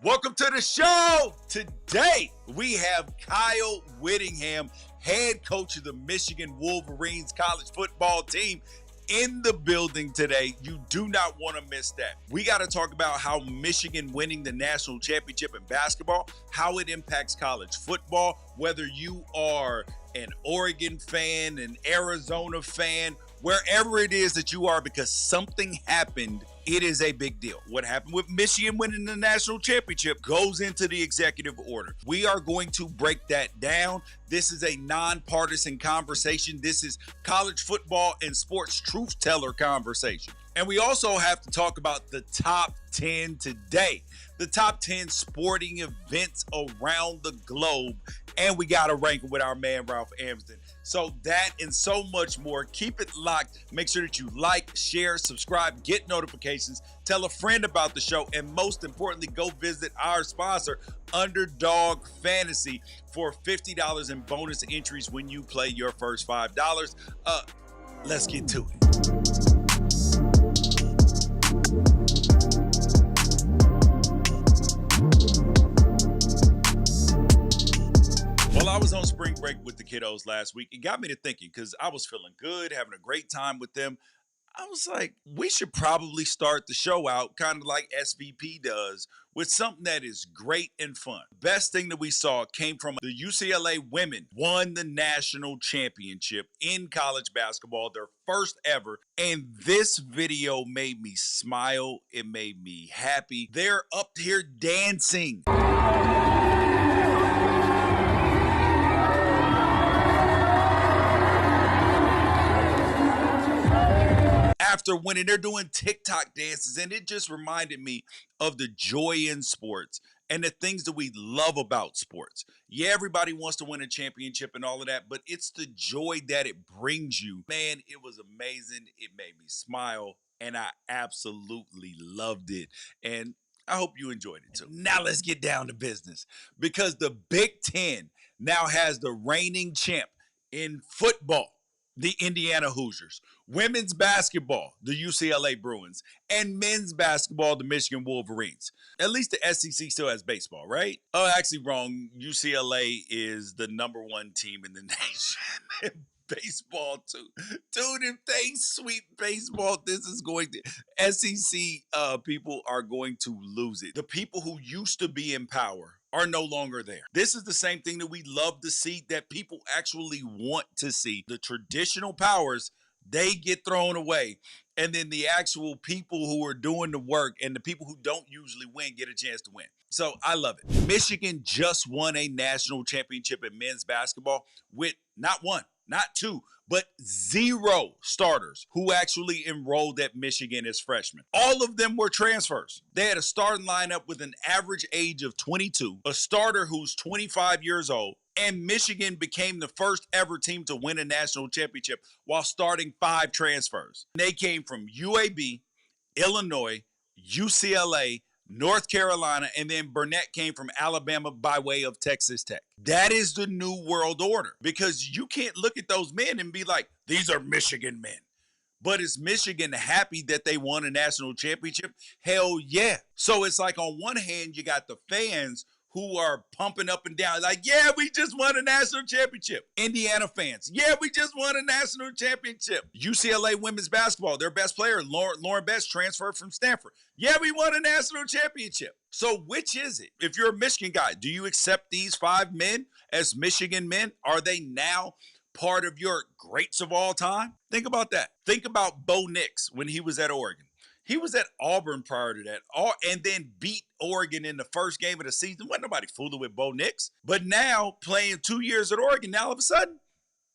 Welcome to the show. Today, we have Kyle Whittingham, head coach of the Michigan Wolverines college football team, in the building today. You do not want to miss that. We got to talk about how Michigan winning the national championship in basketball, how it impacts college football, whether you are an Oregon fan, an Arizona fan, wherever it is that you are, because something happened. It is a big deal. What happened with Michigan winning the national championship goes into the executive order. We are going to break that down. This is a nonpartisan conversation. This is college football and sports truth teller conversation. And we also have to talk about the top 10 today. The top 10 sporting events around the globe. And we got to rank it with our man, Ralph Amsden. So that and so much more. Keep it locked. Make sure that you like, share, subscribe, get notifications, tell a friend about the show, and most importantly, go visit our sponsor, Underdog Fantasy, for $50 in bonus entries when you play your first $5. Let's get to it. Well, I was on spring break with the kiddos last week. It got me to thinking because I was feeling good, having a great time with them. I was like, we should probably start the show out kind of like SVP does, with something that is great and fun. Best thing that we saw came from the UCLA women won the national championship in college basketball, their first ever. And this video made me smile. It made me happy. They're up here dancing. After winning, they're doing TikTok dances, and it just reminded me of the joy in sports and the things that we love about sports. Yeah, everybody wants to win a championship and all of that, but it's the joy that it brings you. Man, it was amazing. It made me smile, and I absolutely loved it. And I hope you enjoyed it too. Now let's get down to business, because the Big Ten now has the reigning champ in football, the Indiana Hoosiers, women's basketball, the UCLA Bruins, and men's basketball, the Michigan Wolverines. At least the SEC still has baseball, right? Oh, actually wrong. UCLA is the number one team in the nation in baseball too. Dude, if they sweep baseball, this is going to, SEC people are going to lose it. The people who used to be in power are no longer there. This is the same thing that we love to see, that people actually want to see. The traditional powers, they get thrown away. And then the actual people who are doing the work and the people who don't usually win get a chance to win. So I love it. Michigan just won a national championship in men's basketball with not one, not two, but 0 starters who actually enrolled at Michigan as freshmen. All of them were transfers. They had a starting lineup with an average age of 22, a starter who's 25 years old, and Michigan became the first ever team to win a national championship while starting 5 transfers. They came from UAB, Illinois, UCLA, North Carolina, and then Burnett came from Alabama by way of Texas Tech. That is the new world order, because you can't look at those men and be like, these are Michigan men. But is Michigan happy that they won a national championship? Hell yeah. So it's like, on one hand, you got the fans who are pumping up and down like, yeah, we just won a national championship. Indiana fans, yeah, we just won a national championship. UCLA women's basketball, their best player, Lauren Best, transferred from Stanford. Yeah, we won a national championship. So which is it? If you're a Michigan guy, do you accept these 5 men as Michigan men? Are they now part of your greats of all time? Think about that. Think about Bo Nix when he was at Oregon. He was at Auburn prior to that, and then beat Oregon in the first game of the season. Wasn't nobody fooling with Bo Nix. But now, playing 2 years at Oregon, now all of a sudden,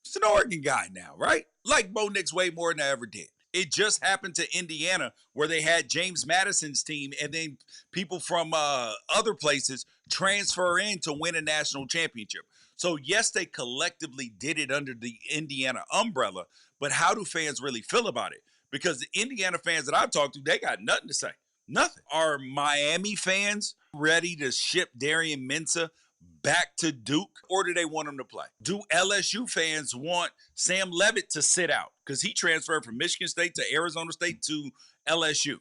it's an Oregon guy now, right? Like Bo Nix way more than I ever did. It just happened to Indiana, where they had James Madison's team, and then people from other places transfer in to win a national championship. So, yes, they collectively did it under the Indiana umbrella, but how do fans really feel about it? Because the Indiana fans that I've talked to, they got nothing to say. Nothing. Are Miami fans ready to ship Darian Mensah back to Duke, or do they want him to play? Do LSU fans want Sam Levitt to sit out because he transferred from Michigan State to Arizona State to LSU?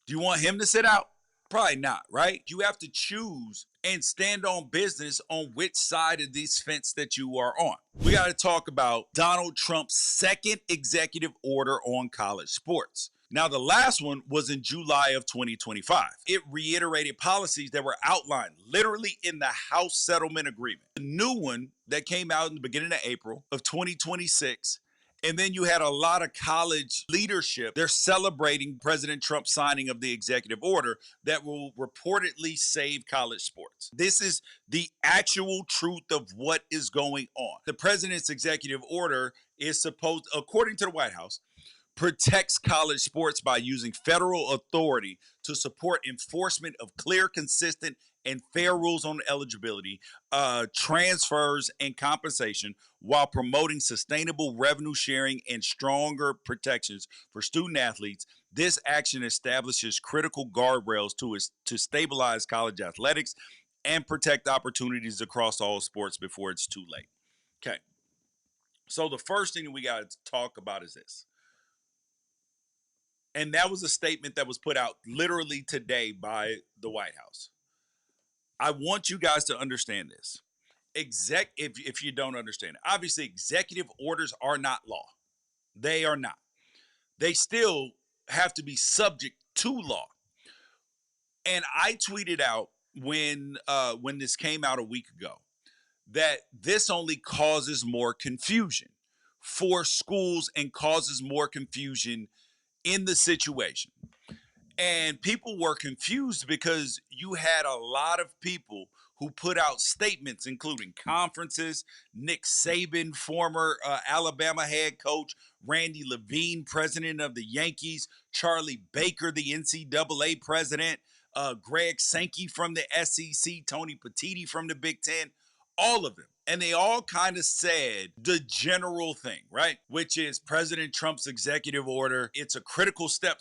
Do you want him to sit out? Probably not, right? You have to choose and stand on business on which side of this fence that you are on. We got to talk about Donald Trump's second executive order on college sports. Now, the last one was in July of 2025. It reiterated policies that were outlined literally in the House Settlement Agreement. The new one that came out in the beginning of April of 2026. And then you had a lot of college leadership. They're celebrating President Trump's signing of the executive order that will reportedly save college sports. This is the actual truth of what is going on. The president's executive order is supposed, according to the White House, protects college sports by using federal authority to support enforcement of clear, consistent, and fair rules on eligibility, transfers, and compensation, while promoting sustainable revenue sharing and stronger protections for student athletes. This action establishes critical guardrails to stabilize college athletics and protect opportunities across all sports before it's too late. Okay. So the first thing we got to talk about is this. And that was a statement that was put out literally today by the White House. I want you guys to understand this. If you don't understand it, obviously executive orders are not law. They are not. They still have to be subject to law. And I tweeted out when this came out a week ago that this only causes more confusion for schools and causes more confusion in the situation. And people were confused because you had a lot of people who put out statements, including conferences, Nick Saban, former Alabama head coach, Randy Levine, president of the Yankees, Charlie Baker, the NCAA president, Greg Sankey from the SEC, Tony Petitti from the Big Ten, all of them. And they all kind of said the general thing, right? Which is President Trump's executive order. It's a critical step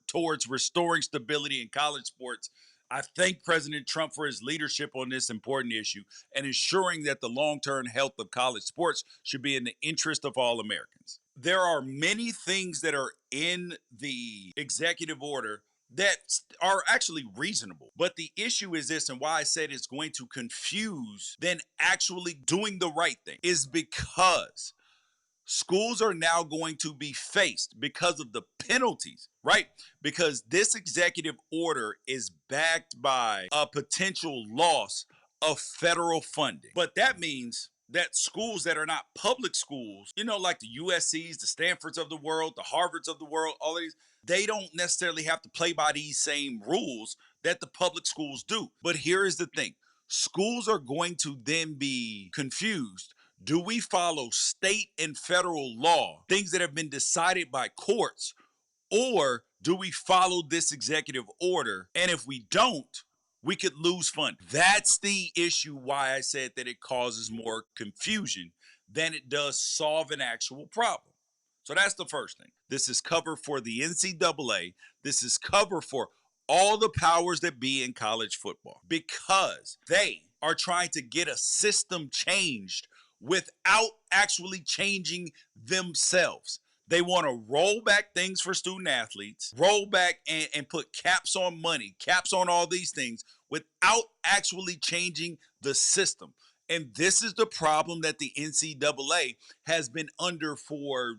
towards restoring stability in college sports. I thank President Trump for his leadership on this important issue and ensuring that the long-term health of college sports should be in the interest of all Americans. There are many things that are in the executive order that are actually reasonable. But the issue is this, and why I said it's going to confuse than actually doing the right thing, is because schools are now going to be faced because of the penalties, right? Because this executive order is backed by a potential loss of federal funding. But that means that schools that are not public schools, like the USCs, the Stanfords of the world, the Harvards of the world, all of these, they don't necessarily have to play by these same rules that the public schools do. But here is the thing. Schools are going to then be confused. Do we follow state and federal law, things that have been decided by courts, or do we follow this executive order? And if we don't, we could lose funding. That's the issue why I said that it causes more confusion than it does solve an actual problem. So that's the first thing. This is cover for the NCAA. This is cover for all the powers that be in college football because they are trying to get a system changed without actually changing themselves. They want to roll back things for student athletes, roll back and put caps on money, caps on all these things without actually changing the system. And this is the problem that the NCAA has been under for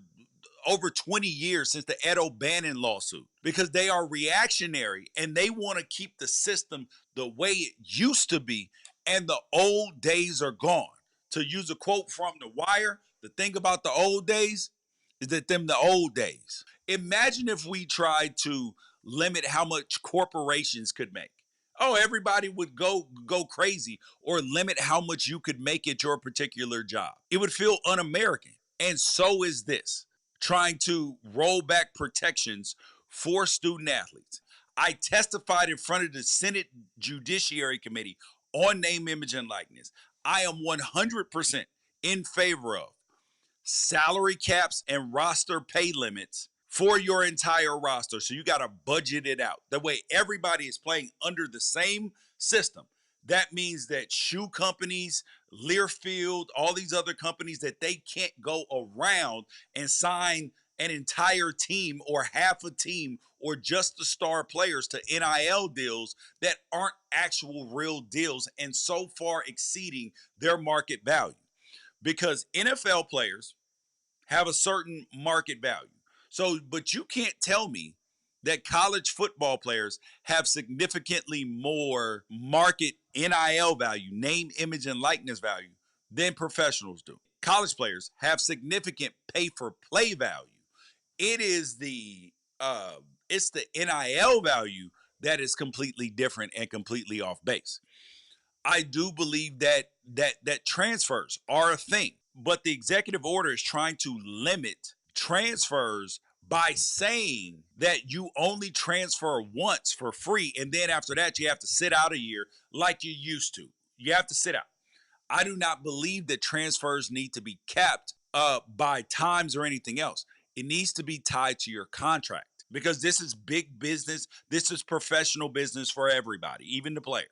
over 20 years since the Ed O'Bannon lawsuit, because they are reactionary and they want to keep the system the way it used to be, and the old days are gone. To use a quote from The Wire, the thing about the old days is that them the old days. Imagine if we tried to limit how much corporations could make. Oh, everybody would go crazy, or limit how much you could make at your particular job. It would feel un-American. And so is this, trying to roll back protections for student athletes. I testified in front of the Senate Judiciary Committee on name, image, and likeness. I am 100% in favor of salary caps and roster pay limits for your entire roster. So you got to budget it out. That way everybody is playing under the same system. That means that shoe companies, Learfield, all these other companies, that they can't go around and sign an entire team or half a team or just the star players to NIL deals that aren't actual real deals and so far exceeding their market value. Because NFL players have a certain market value. So, but you can't tell me that college football players have significantly more market NIL value, name, image, and likeness value than professionals do. College players have significant pay for play value. It is uh, it's the NIL value that is completely different and completely off base. I do believe that transfers are a thing, but the executive order is trying to limit transfers by saying that you only transfer once for free, and then after that you have to sit out a year like you used to. You have to sit out. I do not believe that transfers need to be capped by times or anything else. It needs to be tied to your contract because this is big business. This is professional business for everybody, even the players.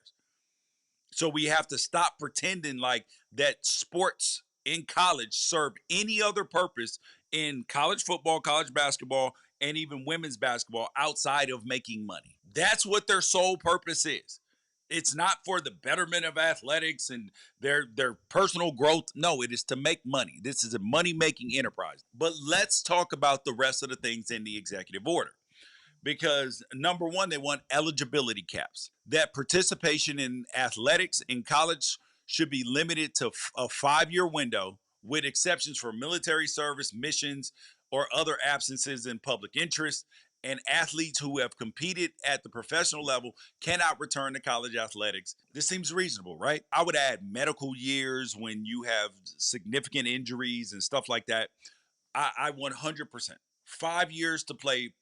So we have to stop pretending like that sports in college serve any other purpose in college football, college basketball, and even women's basketball outside of making money. That's what their sole purpose is. It's not for the betterment of athletics and their personal growth. No, it is to make money. This is a money-making enterprise. But let's talk about the rest of the things in the executive order. Because number one, they want eligibility caps. That participation in athletics in college should be limited to a 5-year window, with exceptions for military service, missions, or other absences in public interest. And athletes who have competed at the professional level cannot return to college athletics. This seems reasonable, right? I would add medical years when you have significant injuries and stuff like that. I 100%. 5 years to play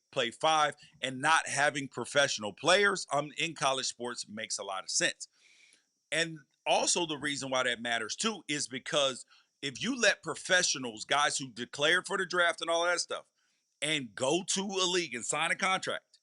five, and not having professional players in college sports makes a lot of sense. And also the reason why that matters too is because if you let professionals, guys who declared for the draft and all that stuff, and go to a league and sign a contract,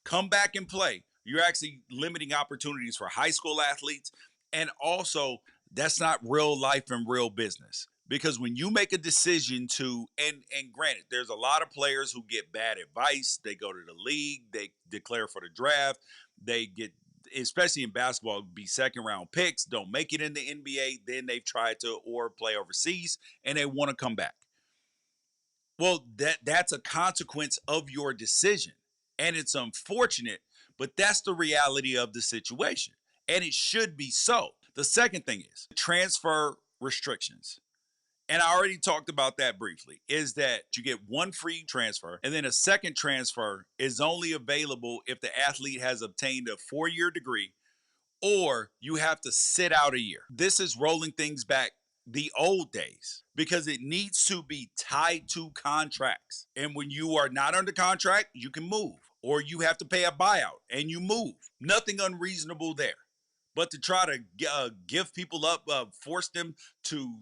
come back and play, you're actually limiting opportunities for high school athletes. And also, that's not real life and real business. Because when you make a decision to, and granted, there's a lot of players who get bad advice. They go to the league, they declare for the draft, they get, especially in basketball, be second round picks, don't make it in the NBA, then they've tried to or play overseas and they want to come back. Well, that's a consequence of your decision. And it's unfortunate, but that's the reality of the situation. And it should be so. The second thing is transfer restrictions. And I already talked about that briefly, is that you get one free transfer, and then a second transfer is only available if the athlete has obtained a 4-year degree or you have to sit out a year. This is rolling things back the old days because it needs to be tied to contracts. And when you are not under contract, you can move, or you have to pay a buyout and you move. Nothing unreasonable there. But to try to give people up, force them to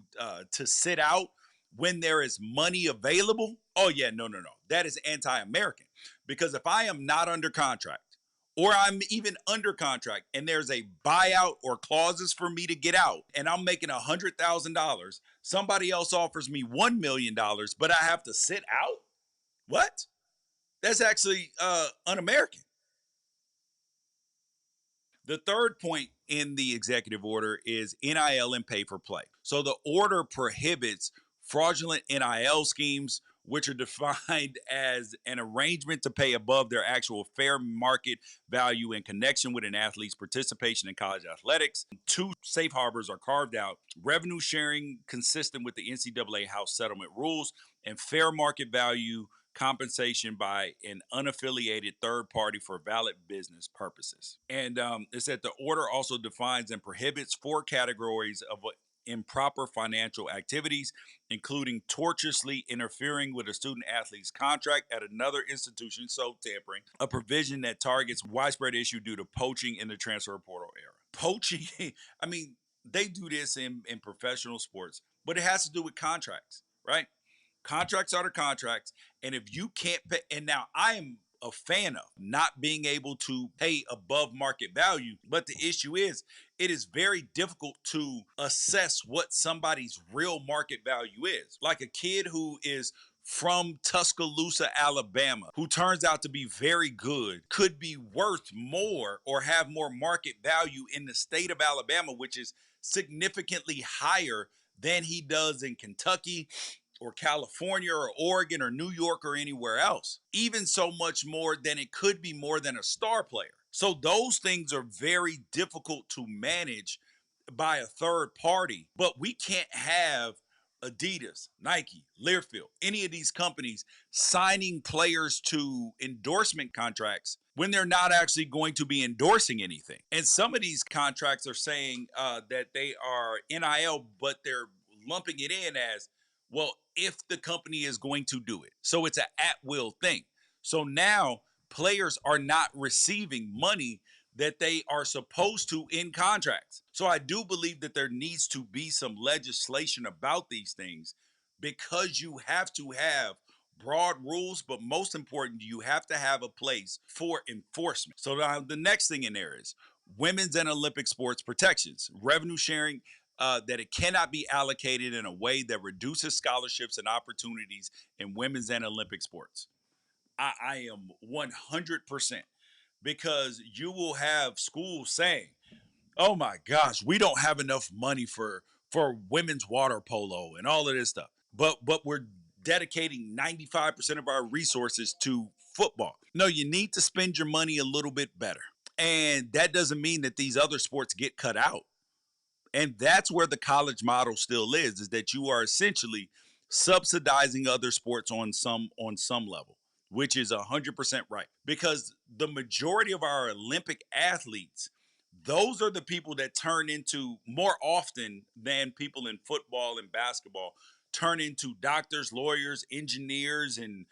sit out when there is money available, oh yeah, no. That is anti-American. Because if I am not under contract, or I'm even under contract and there's a buyout or clauses for me to get out and I'm making $100,000, somebody else offers me $1 million, but I have to sit out? What? That's actually un-American. The third point in the executive order is NIL and pay for play. So the order prohibits fraudulent NIL schemes, which are defined as an arrangement to pay above their actual fair market value in connection with an athlete's participation in college athletics. 2 safe harbors are carved out: revenue sharing consistent with the NCAA House settlement rules, and fair market value compensation by an unaffiliated third party for valid business purposes. And it said the order also defines and prohibits 4 categories of improper financial activities, including tortiously interfering with a student athlete's contract at another institution, so tampering, a provision that targets widespread issue due to poaching in the transfer portal era. Poaching, I mean, they do this in professional sports, but it has to do with contracts, right? Contracts are the contracts. And if you can't pay, and now I am a fan of not being able to pay above market value, but the issue is it is very difficult to assess what somebody's real market value is. Like a kid who is from Tuscaloosa, Alabama, who turns out to be very good, could be worth more or have more market value in the state of Alabama, which is significantly higher than he does in Kentucky or California or Oregon or New York or anywhere else. Even so much more than it could be more than a star player. So those things are very difficult to manage by a third party, but we can't have Adidas, Nike, Learfield, any of these companies signing players to endorsement contracts when they're not actually going to be endorsing anything. And some of these contracts are saying that they are NIL, but they're lumping it in as, well, if the company is going to do it. So it's an at-will thing. So now players are not receiving money that they are supposed to in contracts. So I do believe that there needs to be some legislation about these things because you have to have broad rules, but most important, you have to have a place for enforcement. So now the next thing in there is women's and Olympic sports protections, revenue sharing. That it cannot be allocated in a way that reduces scholarships and opportunities in women's and Olympic sports. I am 100%, because you will have schools saying, "Oh my gosh, we don't have enough money for women's water polo and all of this stuff." But we're dedicating 95% of our resources to football. No, you need to spend your money a little bit better. And that doesn't mean that these other sports get cut out. And that's where the college model still is that you are essentially subsidizing other sports on some level, which is 100% right. Because the majority of our Olympic athletes, those are the people that turn into, more often than people in football and basketball, turn into doctors, lawyers, engineers, and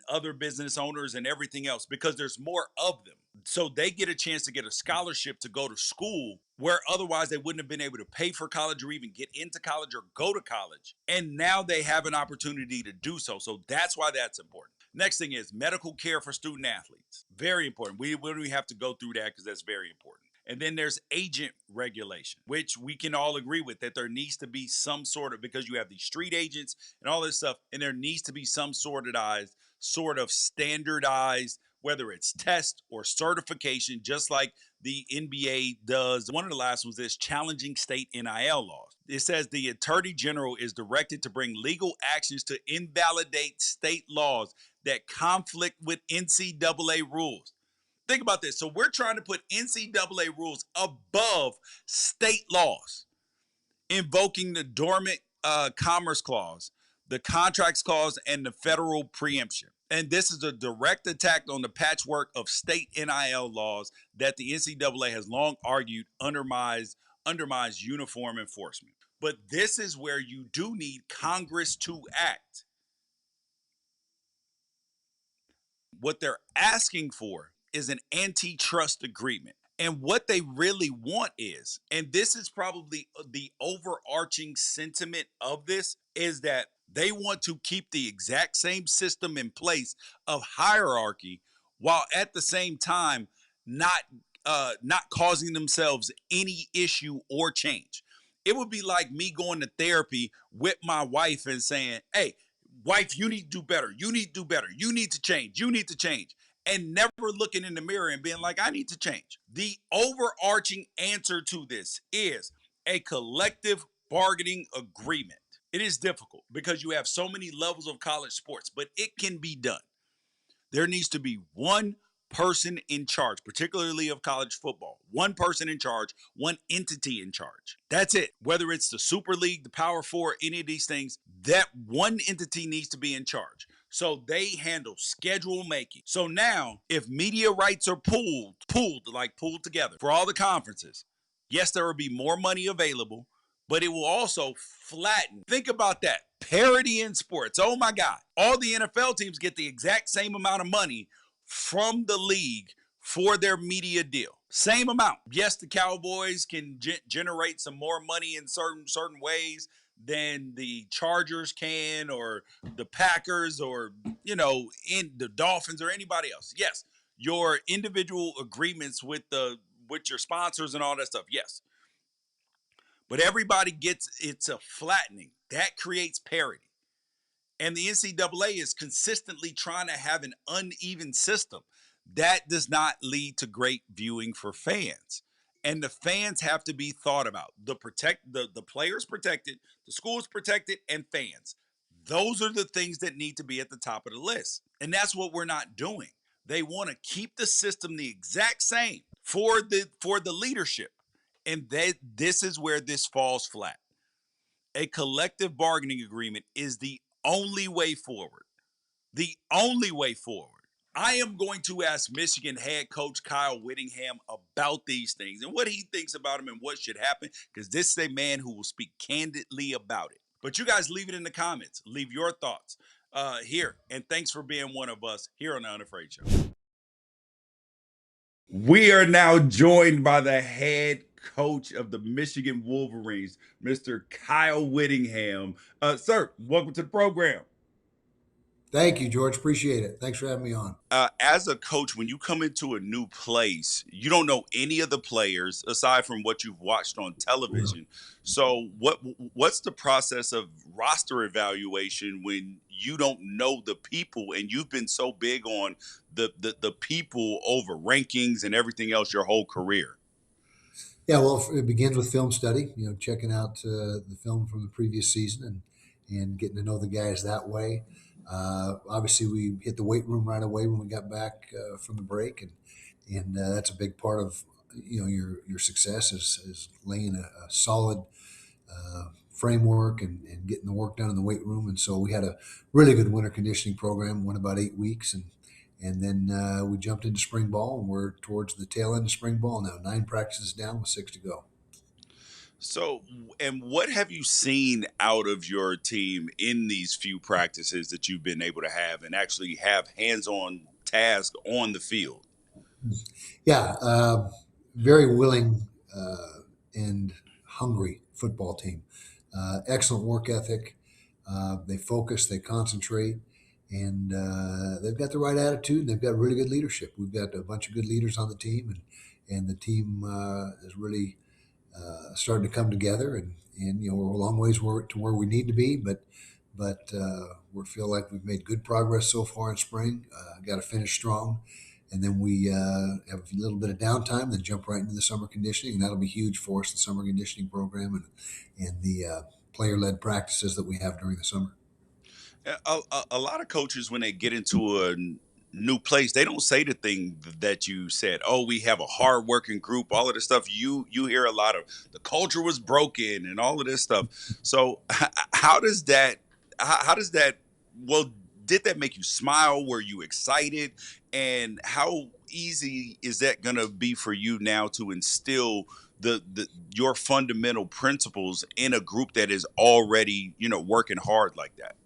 other business owners and everything else, because there's more of them. So they get a chance to get a scholarship to go to school where otherwise they wouldn't have been able to pay for college or even get into college or go to college. And now they have an opportunity to do so. So that's why that's important. Next thing is medical care for student athletes. Very important. We have to go through that because that's very important. And then there's agent regulation, which we can all agree with, that there needs to be some sort of, because you have these street agents and all this stuff, and there needs to be some sort of standardized, whether it's test or certification, just like the NBA does. One of the last ones is challenging state NIL laws. It says the Attorney General is directed to bring legal actions to invalidate state laws that conflict with NCAA rules. Think about this. So we're trying to put NCAA rules above state laws, invoking the dormant commerce clause, the contracts clause, and the federal preemption. And this is a direct attack on the patchwork of state NIL laws that the NCAA has long argued undermines uniform enforcement. But this is where you do need Congress to act. What they're asking for is an antitrust agreement. And what they really want is, and this is probably the overarching sentiment of this, is that they want to keep the exact same system in place of hierarchy while at the same time not causing themselves any issue or change. It would be like me going to therapy with my wife and saying, "Hey, wife, you need to do better. You need to do better. You need to change. You need to change." And never looking in the mirror and being like, "I need to change." The overarching answer to this is a collective bargaining agreement. It is difficult because you have so many levels of college sports, but it can be done. There needs to be one person in charge, particularly of college football. One person in charge, one entity in charge. That's it. Whether it's the Super League, the Power Four, any of these things, that one entity needs to be in charge. So they handle schedule making. So now, if media rights are pooled together for all the conferences, yes, there will be more money available, but it will also flatten. Think about that. Parity in sports. Oh my God. All the NFL teams get the exact same amount of money from the league for their media deal. Same amount. Yes, the Cowboys can generate some more money in certain ways than the Chargers can, or the Packers, or in the Dolphins, or anybody else. Yes, your individual agreements with your sponsors and all that stuff. Yes. But everybody gets, it's a flattening. That creates parity. And the NCAA is consistently trying to have an uneven system. That does not lead to great viewing for fans. And the fans have to be thought about. The players protected, the schools protected, and fans. Those are the things that need to be at the top of the list. And that's what we're not doing. They want to keep the system the exact same for the leadership. And this is where this falls flat. A collective bargaining agreement is the only way forward. The only way forward. I am going to ask Michigan head coach Kyle Whittingham about these things and what he thinks about them and what should happen, because this is a man who will speak candidly about it. But you guys leave it in the comments. Leave your thoughts here. And thanks for being one of us here on the Unafraid Show. We are now joined by the head coach of the Michigan Wolverines, Mr. Kyle Whittingham. Sir, welcome to the program. Thank you, George. Appreciate it. Thanks for having me on. As a coach, when you come into a new place, you don't know any of the players aside from what you've watched on television. So, what's the process of roster evaluation when you don't know the people and you've been so big on the people over rankings and everything else your whole career? Yeah, well, it begins with film study. Checking out the film from the previous season and getting to know the guys that way. Obviously, we hit the weight room right away when we got back from the break, and that's a big part of your success is laying a solid framework and getting the work done in the weight room. And so we had a really good winter conditioning program, went about 8 weeks, and then we jumped into spring ball, and we're towards the tail end of spring ball now. 9 practices down with 6 to go. So, and what have you seen out of your team in these few practices that you've been able to have and actually have hands-on task on the field? Yeah, very willing and hungry football team. Excellent work ethic. They focus, they concentrate, and they've got the right attitude. And they've got really good leadership. We've got a bunch of good leaders on the team, and the team is really starting to come together. And we're a long ways to where we need to be, but we feel like we've made good progress so far in spring. Got to finish strong, and then we have a little bit of downtime, then jump right into the summer conditioning, and that'll be huge for us, the summer conditioning program and the player-led practices that we have during the summer. A lot of coaches, when they get into a new place, they don't say the thing that you said. Oh, we have a hard-working group. All of this stuff. You hear a lot of the culture was broken and all of this stuff. So how does that? How does that? Well, did that make you smile? Were you excited? And how easy is that going to be for you now to instill the your fundamental principles in a group that is already working hard like that?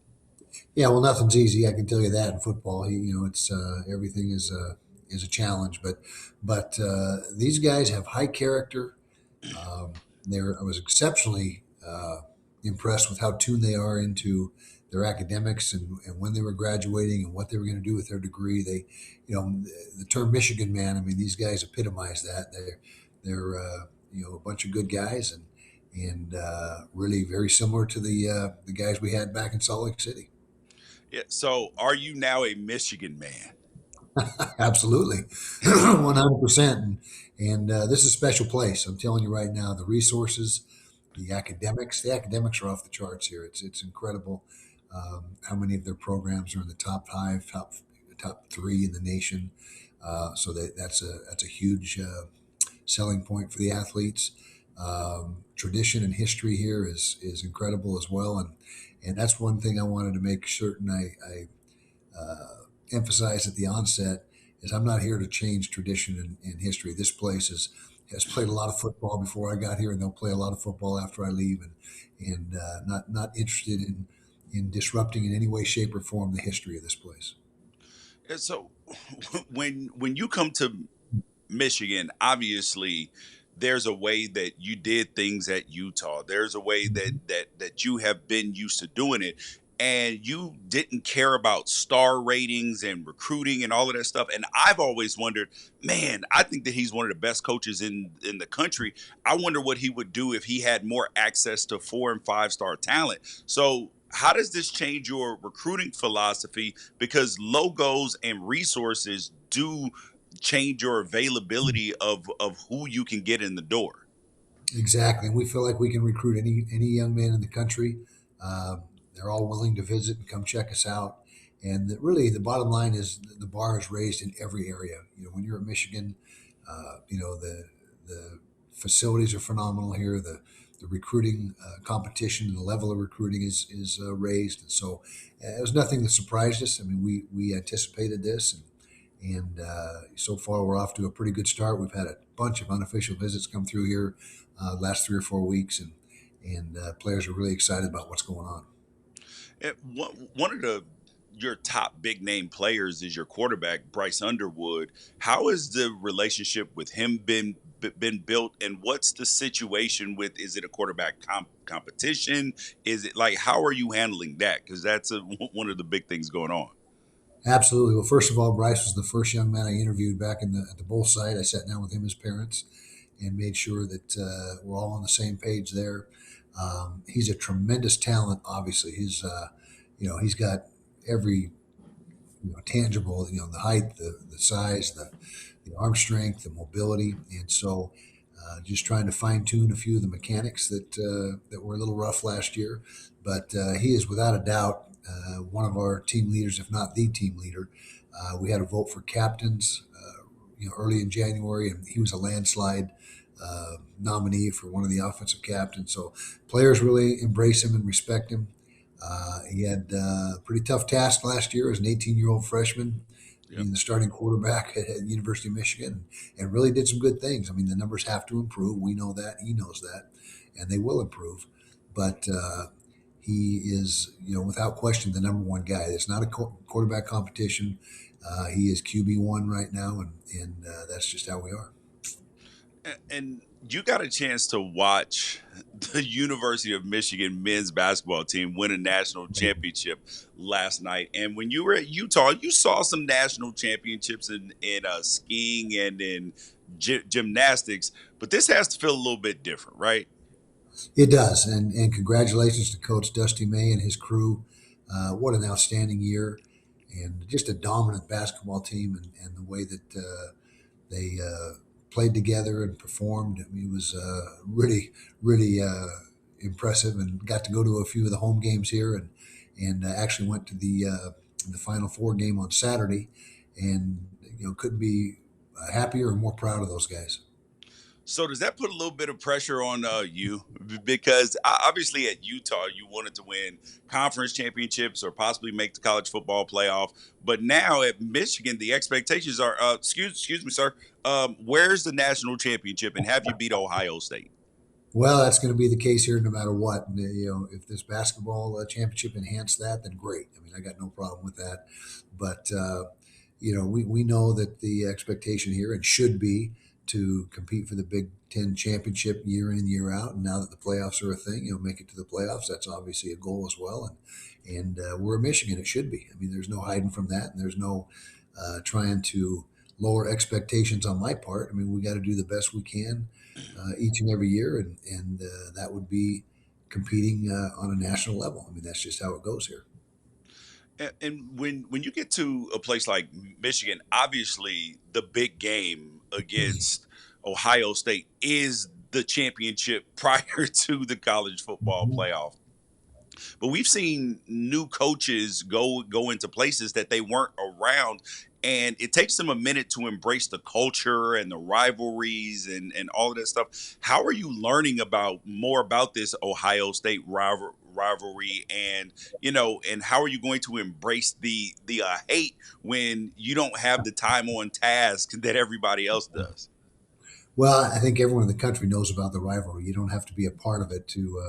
Yeah, well, nothing's easy. I can tell you that in football. It's everything is a challenge, but these guys have high character. I was exceptionally impressed with how tuned they are into their academics and when they were graduating and what they were going to do with their degree. The term Michigan man. I mean, these guys epitomize that. They're a bunch of good guys and really very similar to the guys we had back in Salt Lake City. Yeah. So, are you now a Michigan man? Absolutely, 100%. And this is a special place. I'm telling you right now, the resources, the academics are off the charts here. It's incredible how many of their programs are in the top 5, top 3 in the nation. So that's a huge selling point for the athletes. Tradition and history here is incredible as well, and that's one thing I wanted to make certain I emphasize at the onset is I'm not here to change tradition and history. This place has played a lot of football before I got here, and they'll play a lot of football after I leave, and not interested in disrupting in any way, shape, or form the history of this place. And so, when you come to Michigan, obviously there's a way that you did things at Utah. There's a way that you have been used to doing it. And you didn't care about star ratings and recruiting and all of that stuff. And I've always wondered, man, I think that he's one of the best coaches in the country. I wonder what he would do if he had more access to 4 and 5 star talent. So How does this change your recruiting philosophy? Because logos and resources do change your availability of who you can get in the door. Exactly, and we feel like we can recruit any young man in the country. They're all willing to visit and come check us out. And really, the bottom line is the bar is raised in every area. When you're at Michigan, the facilities are phenomenal here. The recruiting competition and the level of recruiting is raised, and so it was nothing that surprised us. I mean, we anticipated this, and so far we're off to a pretty good start. We've had a bunch of unofficial visits come through here last 3 or 4 weeks, and players are really excited about what's going on. One of the your top big name players is your quarterback Bryce Underwood. How has the relationship with him been built, and what's the situation with? Is it a quarterback competition? Is it like how are you handling that? Because that's one of the big things going on. Absolutely. Well, first of all, Bryce was the first young man I interviewed back at the Bull site. I sat down with him, his parents, and made sure that we're all on the same page there. He's a tremendous talent. Obviously, he's got every tangible, the height, the size, the arm strength, the mobility, and so just trying to fine tune a few of the mechanics that were a little rough last year. But he is without a doubt one of our team leaders, if not the team leader. We had a vote for captains, early in January, and he was a landslide nominee for one of the offensive captains. So players really embrace him and respect him. He had a pretty tough task last year as an 18-year-old freshman, Yep. being the starting quarterback at the University of Michigan, and really did some good things. I mean, the numbers have to improve. We know that. He knows that, and they will improve. But he is, without question, the number one guy. It's not a quarterback competition. He is QB1 right now, and that's just how we are. And you got a chance to watch the University of Michigan men's basketball team win a national championship last night. And when you were at Utah, you saw some national championships in skiing and in gymnastics, but this has to feel a little bit different, right? It does, and congratulations to Coach Dusty May and his crew. What an outstanding year, and just a dominant basketball team, and the way that they played together and performed. I mean, it was really, really impressive, and got to go to a few of the home games here, and actually went to the Final Four game on Saturday, and couldn't be happier or more proud of those guys. So does that put a little bit of pressure on you? Because obviously at Utah you wanted to win conference championships or possibly make the college football playoff, but now at Michigan the expectations are excuse me, sir. Where's the national championship, and have you beat Ohio State? Well, that's going to be the case here no matter what. And, if this basketball championship enhanced that, then great. I mean, I got no problem with that. But, we know that the expectation here and should be to compete for the Big Ten championship year in, year out. And now that the playoffs are a thing, make it to the playoffs. That's obviously a goal as well. And we're Michigan. It should be. I mean, there's no hiding from that. And there's no trying to lower expectations on my part. I mean, we got to do the best we can each and every year, and that would be competing on a national level. I mean, that's just how it goes here. And when you get to a place like Michigan, obviously the big game against Ohio State is the championship prior to the college football Mhm. playoff. But we've seen new coaches go into places that they weren't around, and it takes them a minute to embrace the culture and the rivalries and all of that stuff. How are you learning about more about this Ohio State rivalry, and and how are you going to embrace the hate when you don't have the time on task that everybody else does? Well, I think everyone in the country knows about the rivalry. You don't have to be a part of it to,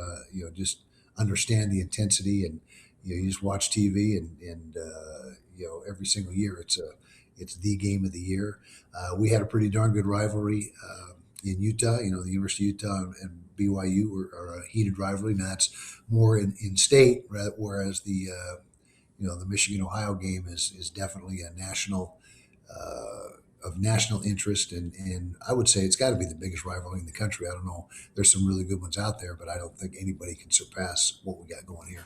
just understand the intensity, and you just watch TV, and every single year it's the game of the year. We had a pretty darn good rivalry in Utah. The University of Utah and BYU are a heated rivalry. Now that's more in state, whereas the Michigan Ohio game is definitely a national. Of national interest, and I would say it's got to be the biggest rivalry in the country. I don't know. There's some really good ones out there, but I don't think anybody can surpass what we got going here.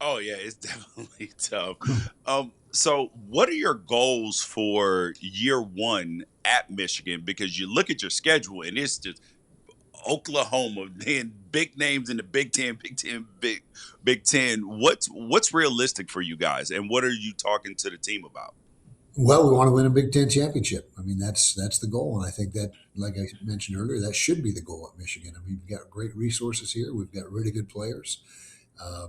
Oh yeah, it's definitely tough. So what are your goals for year one at Michigan? Because you look at your schedule and it's just Oklahoma, then big names in the Big Ten, Big Ten. What's realistic for you guys, and what are you talking to the team about? Well, we want to win a Big Ten championship. I mean, that's the goal, and I think that, like I mentioned earlier, that should be the goal at Michigan. I mean, we've got great resources here. We've got really good players. Um,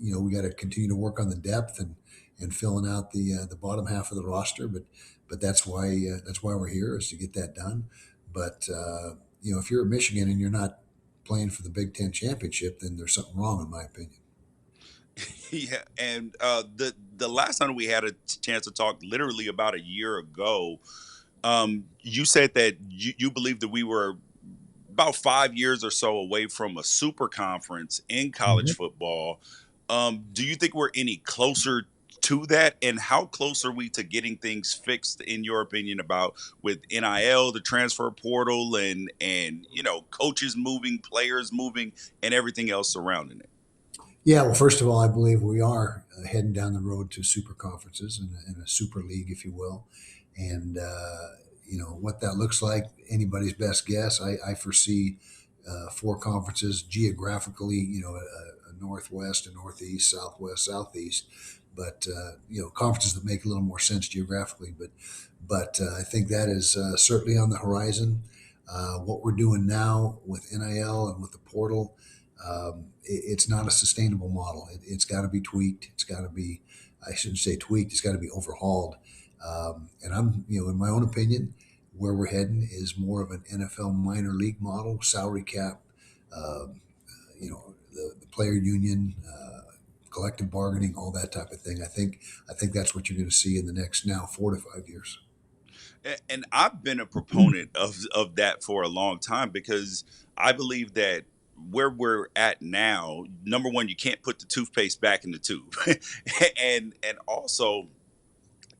we got to continue to work on the depth and filling out the bottom half of the roster. But that's why we're here, is to get that done. But if you're at Michigan and you're not playing for the Big Ten championship, then there's something wrong, in my opinion. Yeah, and the last time we had a chance to talk, literally about a year ago, you said that you believe that we were about 5 years or so away from a super conference in college Mhm. football. Do you think we're any closer to that? And how close are we to getting things fixed, in your opinion, about with NIL, the transfer portal, and coaches moving, players moving, and everything else surrounding it? Yeah, well, first of all, I believe we are heading down the road to super conferences and a super league, if you will. And, what that looks like, anybody's best guess. I foresee four conferences geographically, a northwest, a northeast, southwest, southeast. But, conferences that make a little more sense geographically. But I think that is certainly on the horizon. What we're doing now with NIL and with the portal, it's not a sustainable model. It's got to be tweaked. It's got to be, I shouldn't say tweaked, it's got to be overhauled. And I'm, in my own opinion, where we're heading is more of an NFL minor league model, salary cap, the player union, collective bargaining, all that type of thing. I think that's what you're going to see in the next now 4 to 5 years. And I've been a proponent of that for a long time, because I believe that where we're at now, number one, you can't put the toothpaste back in the tube, and also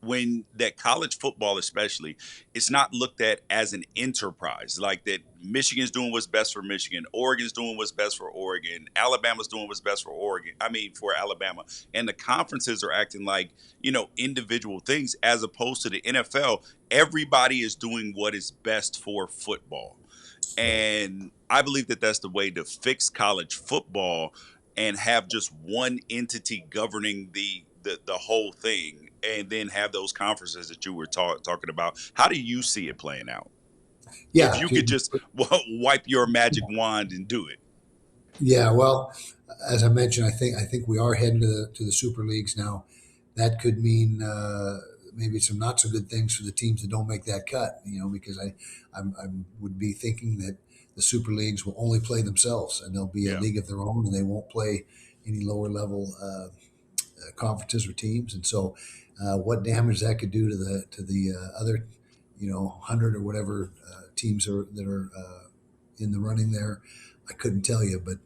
when that college football, especially, it's not looked at as an enterprise, like that Michigan's doing what's best for Michigan, Oregon's doing what's best for Oregon, Alabama's doing what's best for Oregon, I mean for Alabama, and the conferences are acting like individual things, as opposed to the NFL. Everybody is doing what is best for football, Right. and I believe that that's the way to fix college football, and have just one entity governing the whole thing, and then have those conferences that you were talking about. How do you see it playing out? If Yeah. you could just wipe your magic wand and do it. Yeah. Well, as I mentioned, I think we are heading to the super leagues now. That could mean maybe some not so good things for the teams that don't make that cut. Because I would be thinking that the super leagues will only play themselves, and they'll be a Yeah. league of their own, and they won't play any lower level conferences or teams. And so, what damage that could do to the other, 100 or whatever teams that are in the running there, I couldn't tell you. But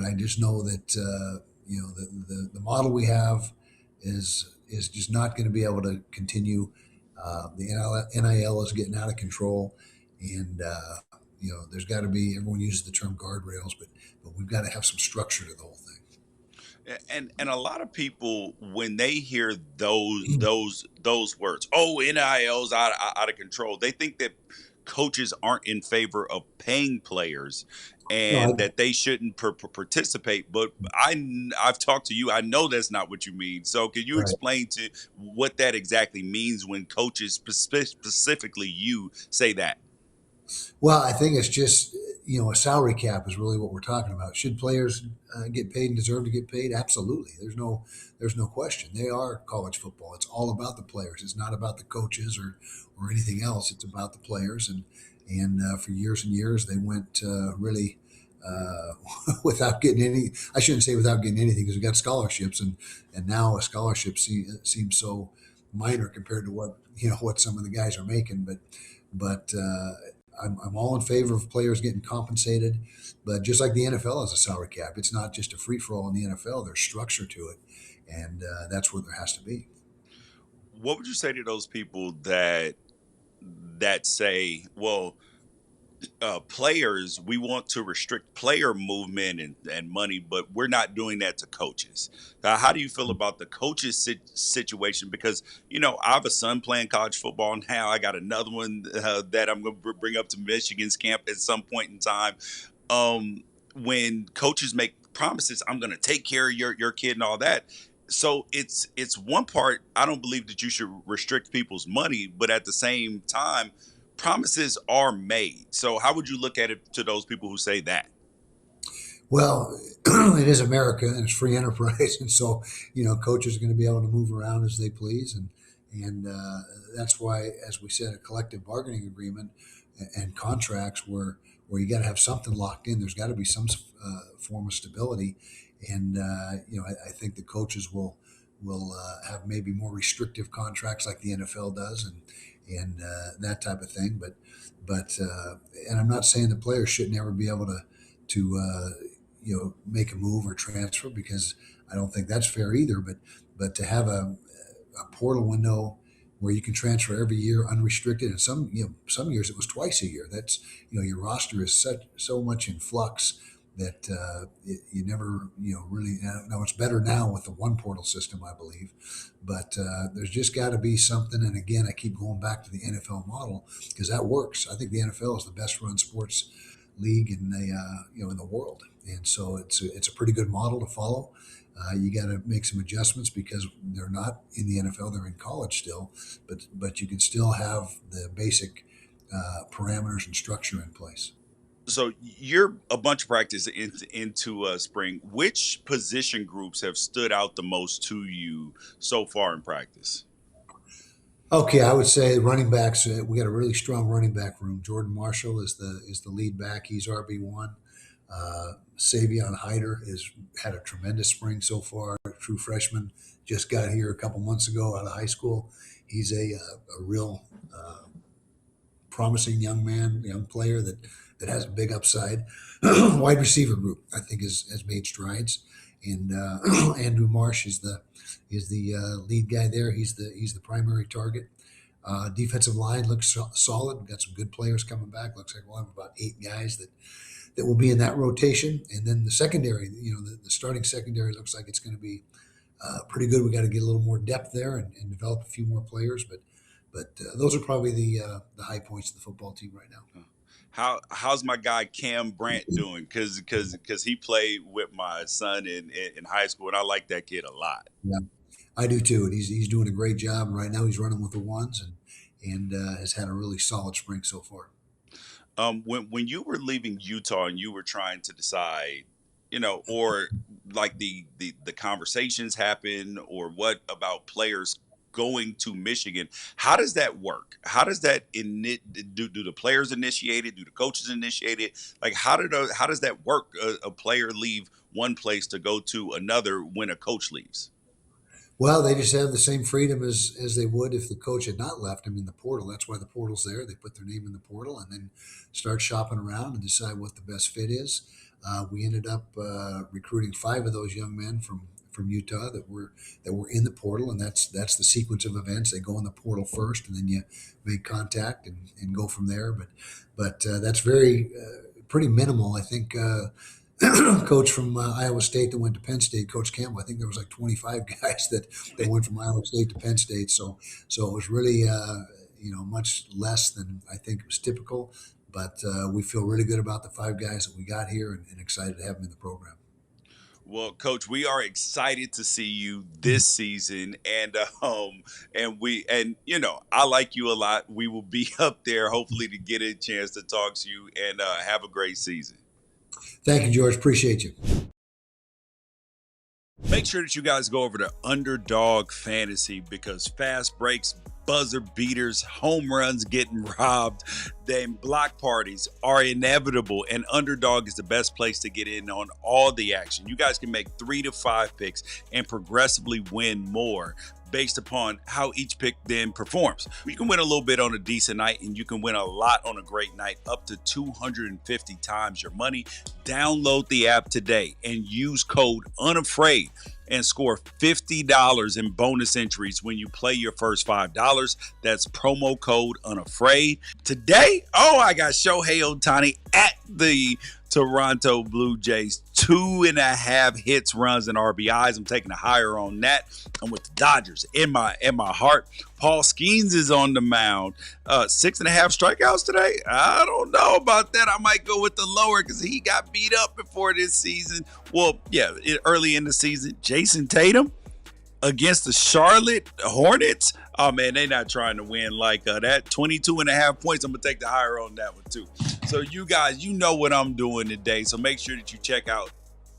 I just know that the model we have is just not going to be able to continue. The NIL is getting out of control, and there's got to be. Everyone uses the term guardrails, but we've got to have some structure to the whole And a lot of people, when they hear those words, oh, NIL's out of control, they think that coaches aren't in favor of paying players, No, and that they shouldn't participate. But I've talked to you, I know that's not what you mean. So can you right. explain to what that exactly means when coaches, specifically you, say that? Well, I think it's just a salary cap is really what we're talking about. Should players get paid and deserve to get paid? Absolutely. There's no question. They are college football. It's all about the players. It's not about the coaches or anything else. It's about the players. And for years and years they went really without getting any. I shouldn't say without getting anything, because we got scholarships, and now a scholarship seems so minor compared to what some of the guys are making. But I'm all in favor of players getting compensated, but just like the NFL has a salary cap, it's not just a free for all in the NFL. There's structure to it, and that's where there has to be. What would you say to those people that say, well, players, we want to restrict player movement and money, but we're not doing that to coaches. How do you feel about the coaches situation? Because, I have a son playing college football now. I got another one that I'm going to bring up to Michigan's camp at some point in time. When coaches make promises, I'm going to take care of your kid and all that. So it's one part. I don't believe that you should restrict people's money, but at the same time, promises are made. So how would you look at it to those people who say that? Well, it is America and it's free enterprise, and so coaches are going to be able to move around as they please, and that's why, as we said, a collective bargaining agreement and contracts where you got to have something locked in. There's got to be some form of stability, and I think the coaches will have maybe more restrictive contracts like the NFL does, and that type of thing. But and I'm not saying the players should never be able to make a move or transfer, because I don't think that's fair either. But to have a portal window where you can transfer every year unrestricted, and some years it was twice a year. That's your roster is so much in flux that you never really now. It's better now with the one portal system, I believe, but there's just got to be something. And again, I keep going back to the NFL model because that works. I think the NFL is the best run sports league in the world, and so it's a pretty good model to follow. You got to make some adjustments because they're not in the NFL; they're in college still, but you can still have the basic parameters and structure in place. So you're a bunch of practice into spring. Which position groups have stood out the most to you so far in practice? Okay, I would say running backs. We got a really strong running back room. Jordan Marshall is the lead back. He's RB1. Savion Hyder has had a tremendous spring so far. True freshman, just got here a couple months ago out of high school. He's a real promising young player that has a big upside. Wide receiver group, I think, has made strides, and Andrew Marsh is the lead guy there. He's the primary target. Defensive line looks solid. We've got some good players coming back. Looks like we'll have about 8 guys that will be in that rotation. And then the secondary, the starting secondary looks like it's going to be pretty good. We got to get a little more depth there and develop a few more players. But those are probably the high points of the football team right now. How's my guy Cam Brandt doing? Because he played with my son in high school, and I like that kid a lot. Yeah, I do too. And he's doing a great job. And right now he's running with the ones and has had a really solid spring so far. When you were leaving Utah and you were trying to decide, or like the conversations happen, or what about players going to Michigan? How does that work? How does that do the players initiate it? Do the coaches initiate it? Like how does that work? A player leave one place to go to another when a coach leaves. Well, they just have the same freedom as they would if the coach had not left them in the portal. That's why the portal's there. They put their name in the portal and then start shopping around and decide what the best fit is. We ended up recruiting 5 of those young men from Utah that were in the portal, and that's the sequence of events. They go in the portal first, and then you make contact and go from there. But that's very pretty minimal. I think coach from Iowa State that went to Penn State, Coach Campbell. I think there was like 25 guys that went from Iowa State to Penn State. So it was really much less than I think was typical. But we feel really good about the 5 guys that we got here and excited to have them in the program. Well, Coach, we are excited to see you this season, and I like you a lot. We will be up there hopefully to get a chance to talk to you and have a great season. Thank you, George. Appreciate you. Make sure that you guys go over to Underdog Fantasy because fast breaks, buzzer beaters, home runs getting robbed, then block parties are inevitable, and Underdog is the best place to get in on all the action. You guys can make 3 to 5 picks and progressively win more based upon how each pick then performs. You can win a little bit on a decent night, and you can win a lot on a great night, up to 250 times your money. Download the app today and use code UNAFRAID and score $50 in bonus entries when you play your first $5. That's promo code Unafraid. Today, I got Shohei Ohtani at the Toronto Blue Jays. 2.5 hits, runs, and RBIs. I'm taking a higher on that. I'm with the Dodgers in my heart. Paul Skeens is on the mound. 6.5 strikeouts today. I don't know about that. I might go with the lower because he got beat up before this season. Well, yeah, early in the season. Jason Tatum against the Charlotte Hornets. Oh, man, they're not trying to win like that. 22.5 points. I'm going to take the higher on that one, too. So, you guys, you know what I'm doing today. So, make sure that you check out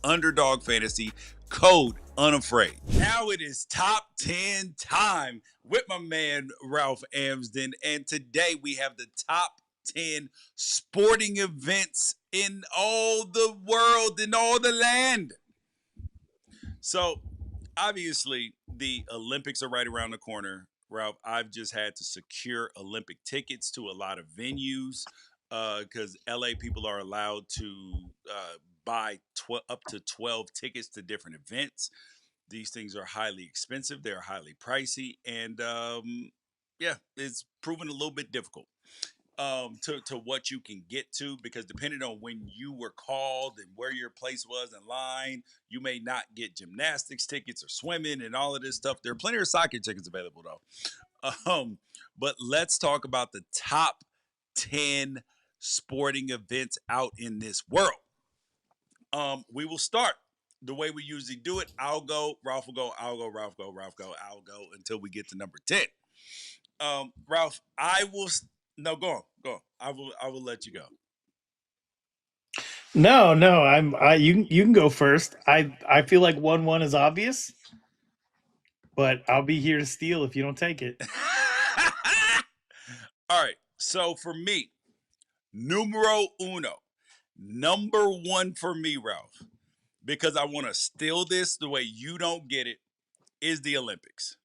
Underdog Fantasy, code Unafraid. Now it is top 10 time with my man, Ralph Amsden. And today we have the top 10 sporting events in all the world, in all the land. So, obviously, the Olympics are right around the corner. Ralph, I've just had to secure Olympic tickets to a lot of venues because LA people are allowed to buy up to 12 tickets to different events. These things are highly expensive, they're highly pricey, and yeah, it's proven a little bit difficult to what you can get to, because depending on when you were called and where your place was in line, you may not get gymnastics tickets or swimming and all of this stuff. There are plenty of soccer tickets available though. But let's talk about the top 10 sporting events out in this world. We will start the way we usually do it. I'll go, Ralph will go, I'll go, Ralph go, Ralph go, I'll go until we get to number 10. Ralph, I will. No, go on, go on. I will let you go. No, you can go first. I feel like 1-1 is obvious, but I'll be here to steal if you don't take it. All right. So for me, numero uno, number one for me, Ralph, because I want to steal this the way you don't get it, is the Olympics.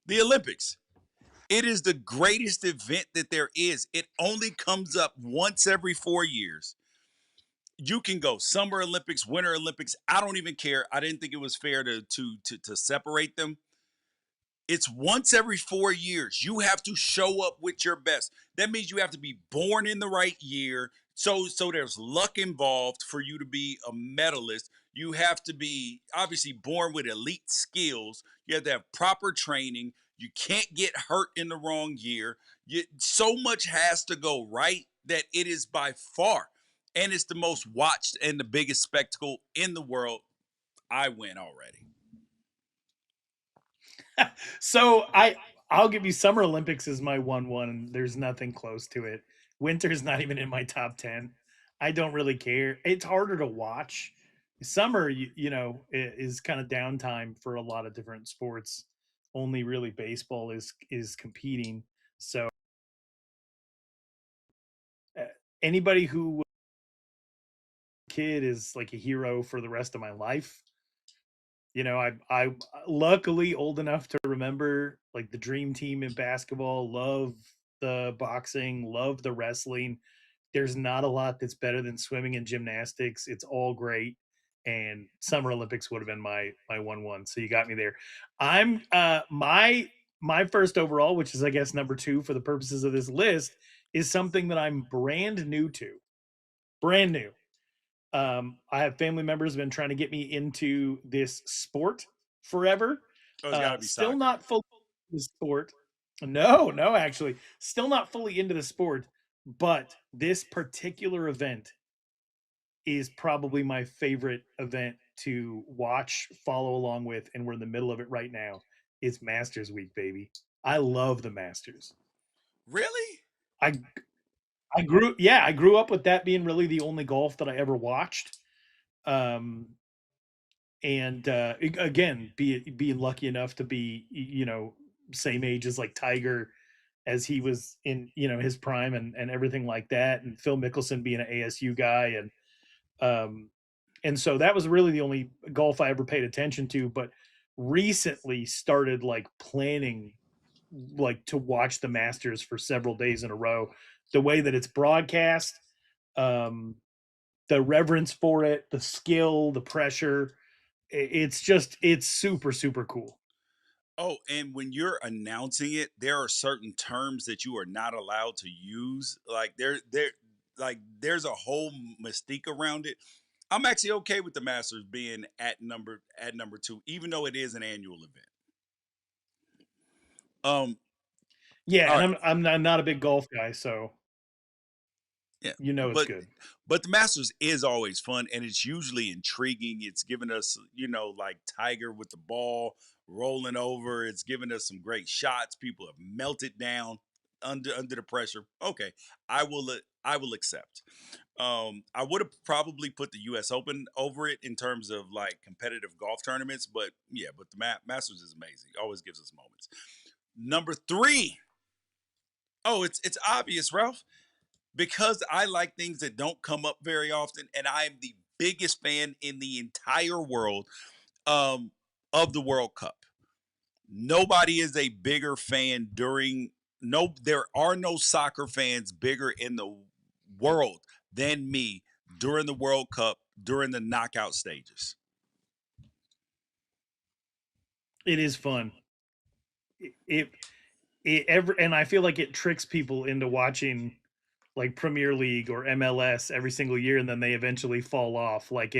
The Olympics. It is the greatest event that there is. It only comes up once every 4 years. You can go Summer Olympics, Winter Olympics. I don't even care. I didn't think it was fair to separate them. It's once every 4 years. You have to show up with your best. That means you have to be born in the right year. So there's luck involved for you to be a medalist. You have to be obviously born with elite skills. You have to have proper training. You can't get hurt in the wrong year. So much has to go right that it is by far, and it's the most watched and the biggest spectacle in the world. I win already. So I'll give you Summer Olympics is my 1-1, and there's nothing close to it. Winter's not even in my top 10. I don't really care. It's harder to watch. Summer, is kind of downtime for a lot of different sports. Only really baseball is competing. So anybody who kid is like a hero for the rest of my life. I luckily old enough to remember like the dream team in basketball, love the boxing, love the wrestling. There's not a lot that's better than swimming and gymnastics. It's all great. And Summer Olympics would have been my 1-1. So you got me there. I'm my first overall, which is I guess number 2 for the purposes of this list, is something that I'm brand new to. Brand new. I have family members who've been trying to get me into this sport forever. Oh, it's got to be Still soccer. not fully into the sport. No, actually, still not fully into the sport. But this particular event is probably my favorite event to watch, follow along with, and we're in the middle of it right now. It's Masters Week, baby. I love the Masters. Really? I I grew up with that being really the only golf that I ever watched. Um, and again, being lucky enough to be same age as like Tiger, as he was in his prime and everything like that, and Phil Mickelson being an ASU guy, um, and so that was really the only golf I ever paid attention to. But recently started like planning like to watch the Masters for several days in a row. The way that it's broadcast, um, the reverence for it, the skill, the pressure. it's super, super cool. Oh, and when you're announcing it, there are certain terms that you are not allowed to use. Like there's a whole mystique around it. I'm actually okay with the Masters being at number 2, even though it is an annual event. Um, Yeah, all and right, I'm not a big golf guy, so yeah, it's but good. the Masters is always fun, and it's usually intriguing. It's given us, like Tiger with the ball rolling over. It's given us some great shots. People have melted down under the pressure. Okay, I will accept. I would have probably put the U.S. Open over it in terms of like competitive golf tournaments, but yeah, but the Masters is amazing. Always gives us moments. Number 3. Oh, it's obvious, Ralph, because I like things that don't come up very often, and I am the biggest fan in the entire world um, of the World Cup. Nobody is a bigger fan during no. There are no soccer fans bigger in the world than me during the World Cup during the knockout stages. It is fun. It and I feel like it tricks people into watching like Premier League or MLS every single year, and then they eventually fall off. Like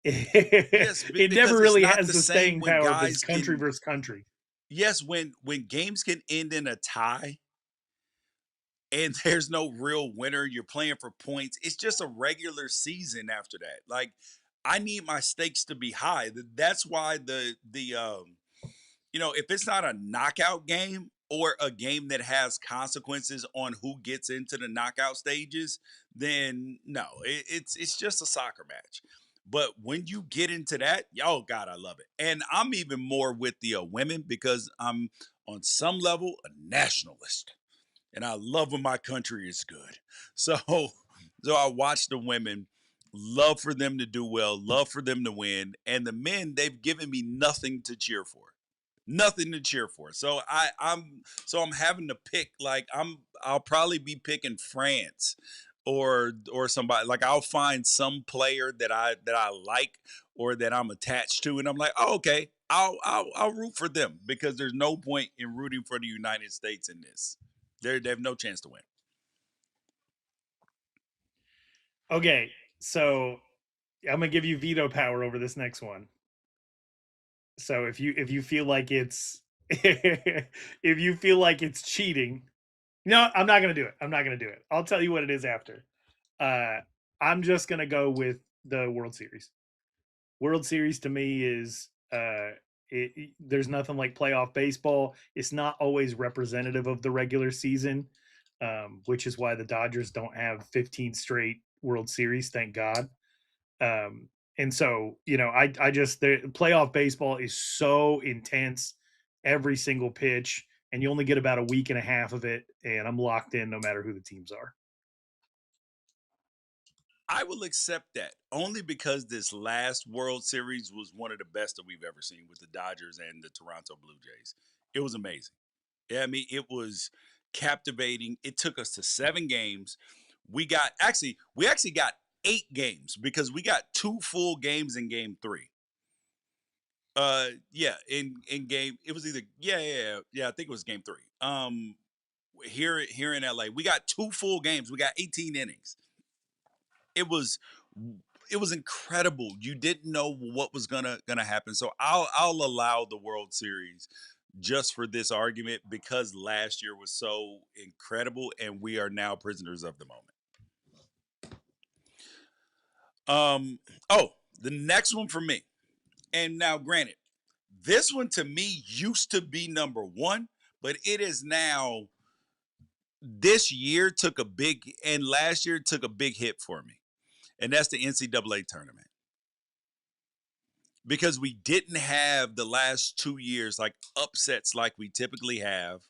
Yes, it never because it's really not has the the same staying when power if it's guys country can. versus country. Yes, when games can end in a tie and there's no real winner. You're playing for points. It's just a regular season after that. Like I need my stakes to be high. That's why if it's not a knockout game or a game that has consequences on who gets into the knockout stages, then no, it's just a soccer match. But when you get into that, oh God, I love it. And I'm even more with the women because I'm on some level a nationalist and I love when my country is good. So, so I watch the women, love for them to do well, love for them to win, and the men they've given me nothing to cheer for, nothing to cheer for. So I'm having to pick. Like I'll probably be picking France or somebody. Like I'll find some player that I like or that I'm attached to, and I'm like, oh, okay, I'll root for them because there's no point in rooting for the United States in this. They have no chance to win. Okay, so I'm gonna give you veto power over this next one. So if you feel like it's if you feel like it's cheating, no, I'm not gonna do it. I'm not gonna do it. I'll tell you what it is after. Uh, I'm just gonna go with the World Series. World Series to me is there's nothing like playoff baseball. It's not always representative of the regular season, which is why the Dodgers don't have 15 straight World Series. Thank God. And so I just the playoff baseball is so intense every single pitch, and you only get about a week and a half of it, and I'm locked in no matter who the teams are. I will accept that only because this last World Series was one of the best that we've ever seen with the Dodgers and the Toronto Blue Jays. It was amazing. Yeah, I mean, it was captivating. It took us to 7 games. We actually got 8 games because we got 2 full games in game 3. Yeah, in game it was either yeah, I think it was game 3. Here in LA, we got 2 full games. We got 18 innings. It was it was incredible. You didn't know what was gonna happen. So I'll allow the World Series just for this argument because last year was so incredible and we are now prisoners of the moment. Um oh, the next one for me. And now granted, this one to me used to be number 1, but it is now this year took a big and last year took a big hit for me. And that's the NCAA tournament. Because we didn't have the last 2 years like upsets like we typically have.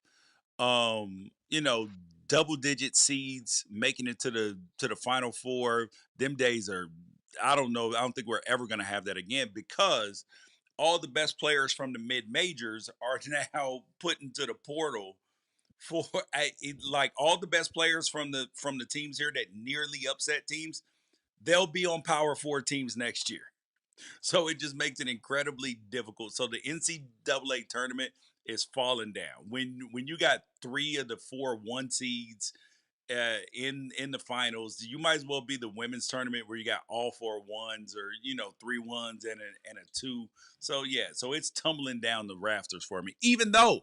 You know, double digit seeds making it to the final four. Them days are I don't know. I don't think we're ever gonna have that again because all the best players from the mid majors are now put into the portal for like all the best players from the teams here that nearly upset teams, they'll be on power four teams next year. So it just makes it incredibly difficult. So the NCAA tournament is falling down. When you got 3 of the 4 1 seeds in the finals, you might as well be the women's tournament where you got all 4 1s, or 3 1s and a 2. So yeah, so it's tumbling down the rafters for me. Even though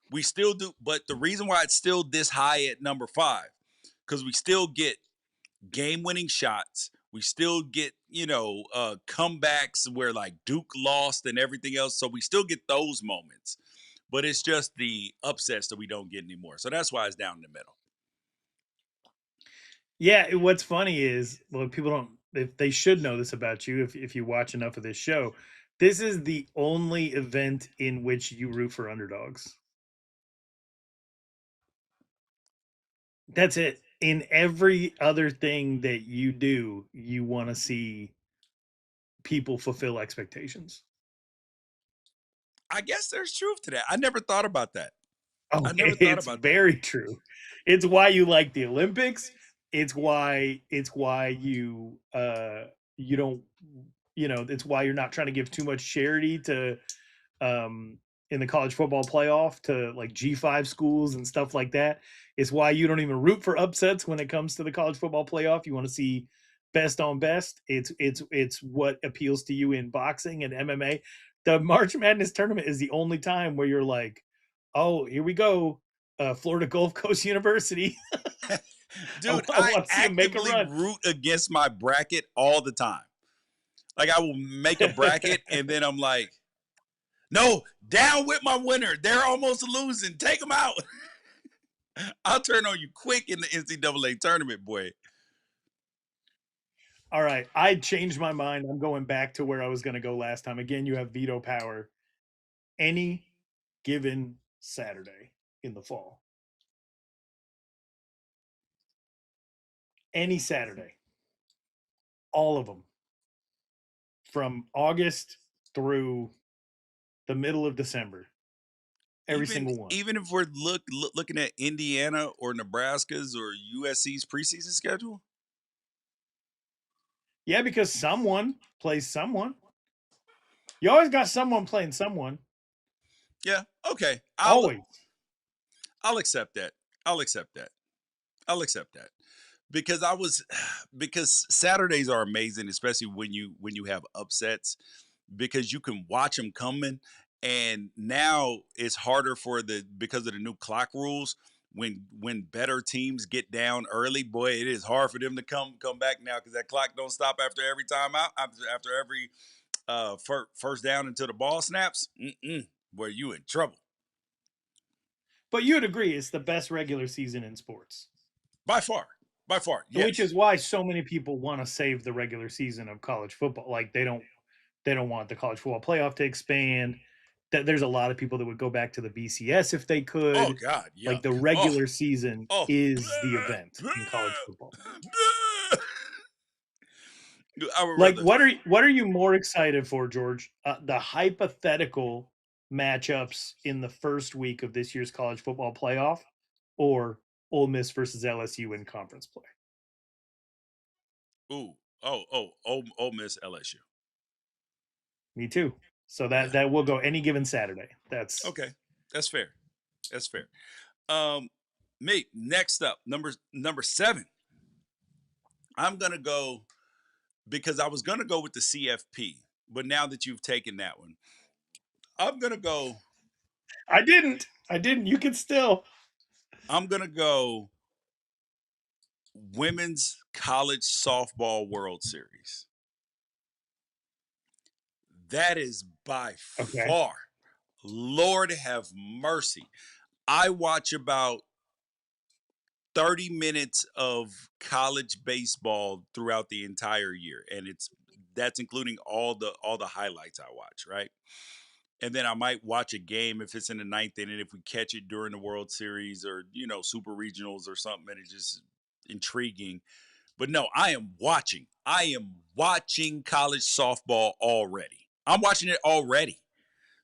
we still do, but the reason why it's still this high at number 5, because we still get game winning shots. We still get, comebacks where like Duke lost and everything else. So we still get those moments, but it's just the upsets that we don't get anymore. So that's why it's down in the middle. Yeah, what's funny is, well, people don't, if they should know this about you, if you watch enough of this show, this is the only event in which you root for underdogs. That's it. In every other thing that you do, you want to see people fulfill expectations. I guess there's truth to that. I never thought about that. Oh, I never thought it's about that. very true. It's why you like the Olympics. It's why you don't, it's why you're not trying to give too much charity to in the college football playoff to like G5 schools and stuff like that. It's why you don't even root for upsets when it comes to the college football playoff. You want to see best on best. It's what appeals to you in boxing and MMA. The March Madness tournament is the only time where you're like, oh, here we go, Florida Gulf Coast University. Dude, I I want to see them make a actively run. root against my bracket all the time. Like I will make a bracket and then I'm like, no, down with my winner. They're almost losing. Take them out. I'll turn on you quick in the NCAA tournament, boy. All right, I changed my mind. I'm going back to where I was going to go last time. Again, you have veto power. Any given Saturday in the fall. Any Saturday. All of them. From August through the middle of December. Every Even single one. even if we're looking at Indiana or Nebraska's or USC's preseason schedule. Yeah, because someone plays someone. You always got someone playing someone. Yeah, okay. Always. I'll accept that. I'll accept that. I'll accept that. Because because Saturdays are amazing, especially when you have upsets, because you can watch them coming. And now it's harder because of the new clock rules. When better teams get down early, boy, it is hard for them to come back now, because that clock don't stop after every time out, after every first down until the ball snaps. Boy, you in trouble. But you'd agree it's the best regular season in sports. By far. By far, Which is yes. why so many people want to save the regular season of college football. Like they don't want the college football playoff to expand. That there's a lot of people that would go back to the BCS if they Oh could. God, Like yuck. the Oh, regular season oh. is the event in college football. I would Like rather. what are you more excited for, George? The hypothetical matchups in the first week of this year's college football playoff, or Ole Miss versus LSU in conference play? Ooh. Ole Miss LSU. Me too. So Yeah. that will go any given Saturday. That's Okay. That's fair. That's fair. Um, me next up, number 7. I'm gonna go, because I was gonna go with the CFP, but now that you've taken that one, I'm gonna go. I didn't. I didn't. You can still. I'm gonna go Women's College Softball World Series. That is by Okay. far, Lord have mercy. I watch about 30 minutes of college baseball throughout the entire year, and that's including all the highlights I watch, right? And then I might watch a game if it's in the ninth inning, if we catch it during the World Series or super regionals or something, and it's just intriguing. But no, I am watching. I am watching college softball already. I'm watching it already.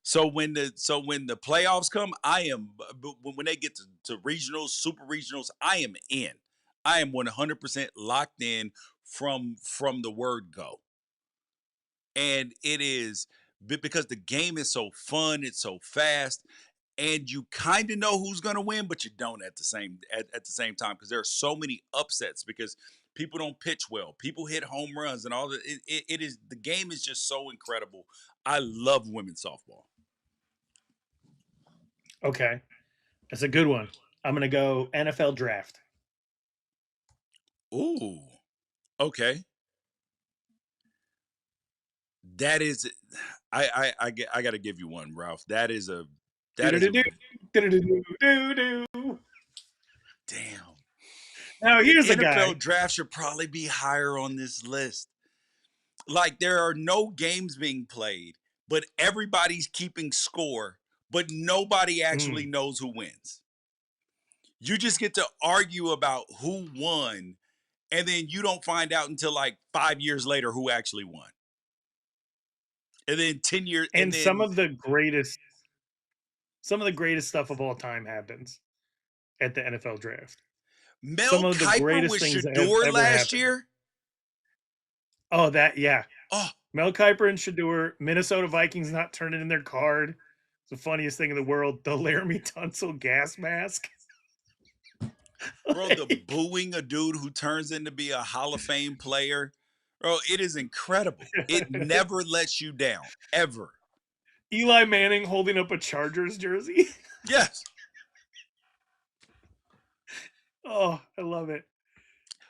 So when the playoffs come, I am, when they get to regionals, super regionals, I am in. I am 100% locked in from the word go. And it is because the game is so fun, it's so fast, and you kind of know who's going to win, but you don't at the same time because there are so many upsets because people don't pitch well, people hit home runs, and all that. It is the game is just so incredible. I love women's softball. Okay, that's a good one. I'm gonna go NFL draft. Ooh, okay, that is. I got to give you one, Ralph. That is a damn. Now The here's a NFL guy. draft should probably be higher on this list. Like there are no games being played, but everybody's keeping score, but nobody actually Mm. knows who wins. You just get to argue about who won, and then you don't find out until like 5 years later who actually won. And then 10 years, and And then some of the greatest stuff of all time happens at the NFL draft. Some Mel of the Kiper greatest with things that have Shador ever last happened. year. Oh, yeah. Oh, Mel Kiper and Shador, Minnesota Vikings not turning in their card. It's the funniest thing in the world. The Laramie Tunsil gas mask. bro, the booing a dude who turns into be a Hall of Fame player. Bro, it is incredible. It never lets you down, ever. Eli Manning holding up a Chargers jersey. Yes. Oh, I love it.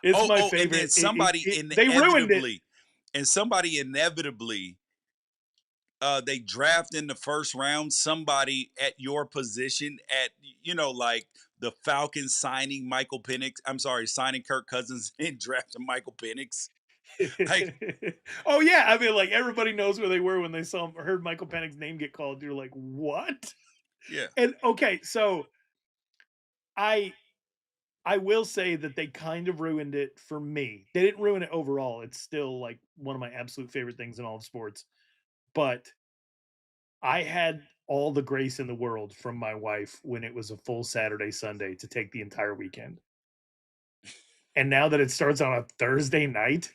It's my And then favorite. somebody They ruined it. inevitably, they draft in the first round somebody at your position at, like the Falcons signing signing Kirk Cousins and drafting Michael Penix. Like, Oh yeah, I mean, like everybody knows where they were when they heard Michael Penix's name get called. You're like, what? yeah. And okay, so I I will say that they kind of ruined it for me. They didn't ruin it overall. It's still like one of my absolute favorite things in all of sports. But I had all the grace in the world from my wife when it was a full Saturday, Sunday to take the entire weekend. And now that it starts on a Thursday night,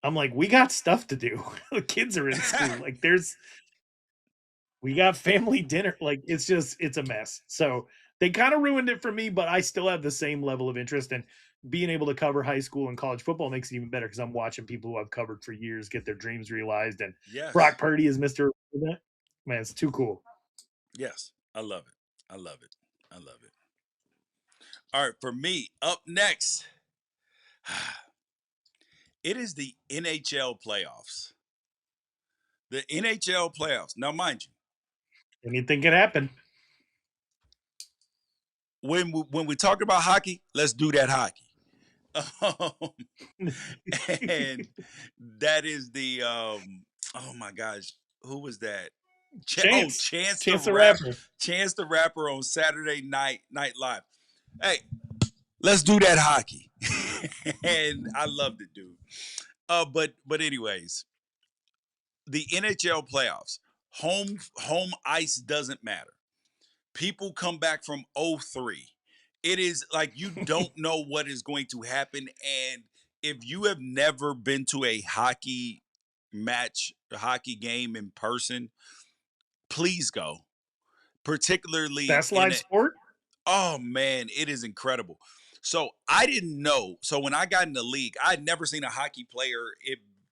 I'm like, we got stuff to do. The kids are in school. Like we got family dinner. Like it's a mess. So they kind of ruined it for me, but I still have the same level of interest. And being able to cover high school and college football makes it even better because I'm watching people who I've covered for years get their dreams realized. And Yes. Brock Purdy is Mr. Man, it's too cool. Yes. I love it. I love it. I love it. All right. For me, up next, it is the NHL playoffs. The NHL playoffs. Now, mind you, Anything can happen. when we talk about hockey, let's do that hockey. Um, and that is the oh my gosh, who was that? Chance the Chance the Rapper. Chance the Rapper on Saturday Night Live. Hey, let's do that hockey. And I loved it, dude. But anyways, the NHL playoffs, home ice doesn't matter. People come back from 0-3. It is like you don't know what is going to happen. And if you have never been to a hockey match, a hockey game in person, please go. Particularly Best in live a, sport? oh man, it is incredible. So I didn't know. So when I got in the league, I had never seen a hockey player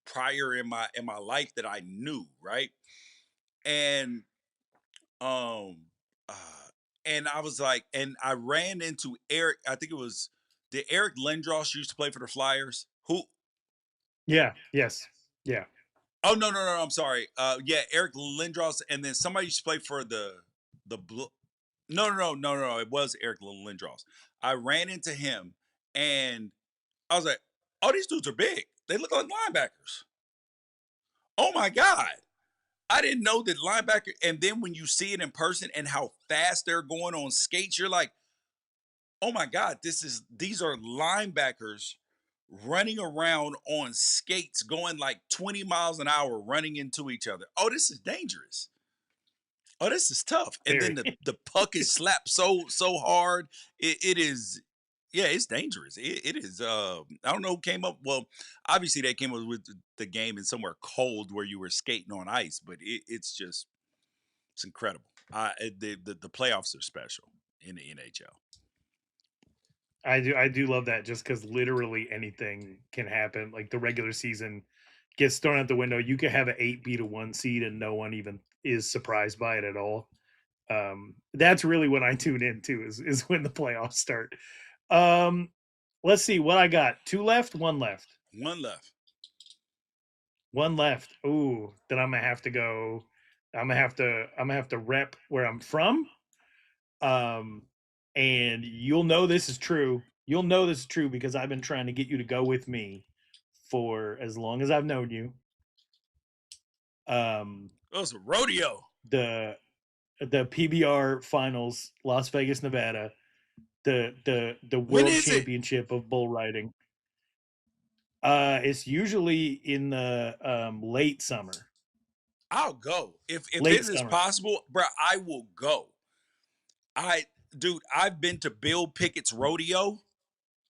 prior in my life that I knew, right? And um uh, and I was like, and I ran into Eric. I think it was did Eric Lindros used to play for the Flyers? Who? Yeah. Yes. Yeah. Oh no! I'm sorry. Yeah, Eric Lindros, and then somebody used to play for the Blue. No. It was Eric Lindros. I ran into him, and I was like, "Oh, these dudes are big. They look like linebackers." Oh my god! I didn't know that linebacker. And then when you see it in person and how fast they're going on skates, you're like, oh my God, these are linebackers running around on skates going like 20 miles an hour running into each other. Oh, this is dangerous. Oh, this is tough. And then Very. the puck is slapped so hard. It is. Yeah, it's dangerous. It is. I don't know who came up. Well, obviously they came up with the game in somewhere cold where you were skating on ice, but it's incredible. The playoffs are special in the NHL. I do love that just because literally anything can happen. Like the regular season gets thrown out the window. You could have an 8-1 seed and no one even is surprised by it at all. That's really what I tune into is when the playoffs start. Um, let's see what I got. 2 left, 1 left. One left. 1 left. Ooh, then I'm gonna have to go. I'm gonna have to rep where I'm from. Um, and you'll know this is true. You'll know this is true because I've been trying to get you to go with me for as long as I've known you. Oh, it's a rodeo. The PBR Finals, Las Vegas, Nevada, the When World is it? Championship of bull riding. It's usually in the late summer. I'll go if Late it is summer. possible, bro. I will go. I dude, I've been to Bill Pickett's rodeo,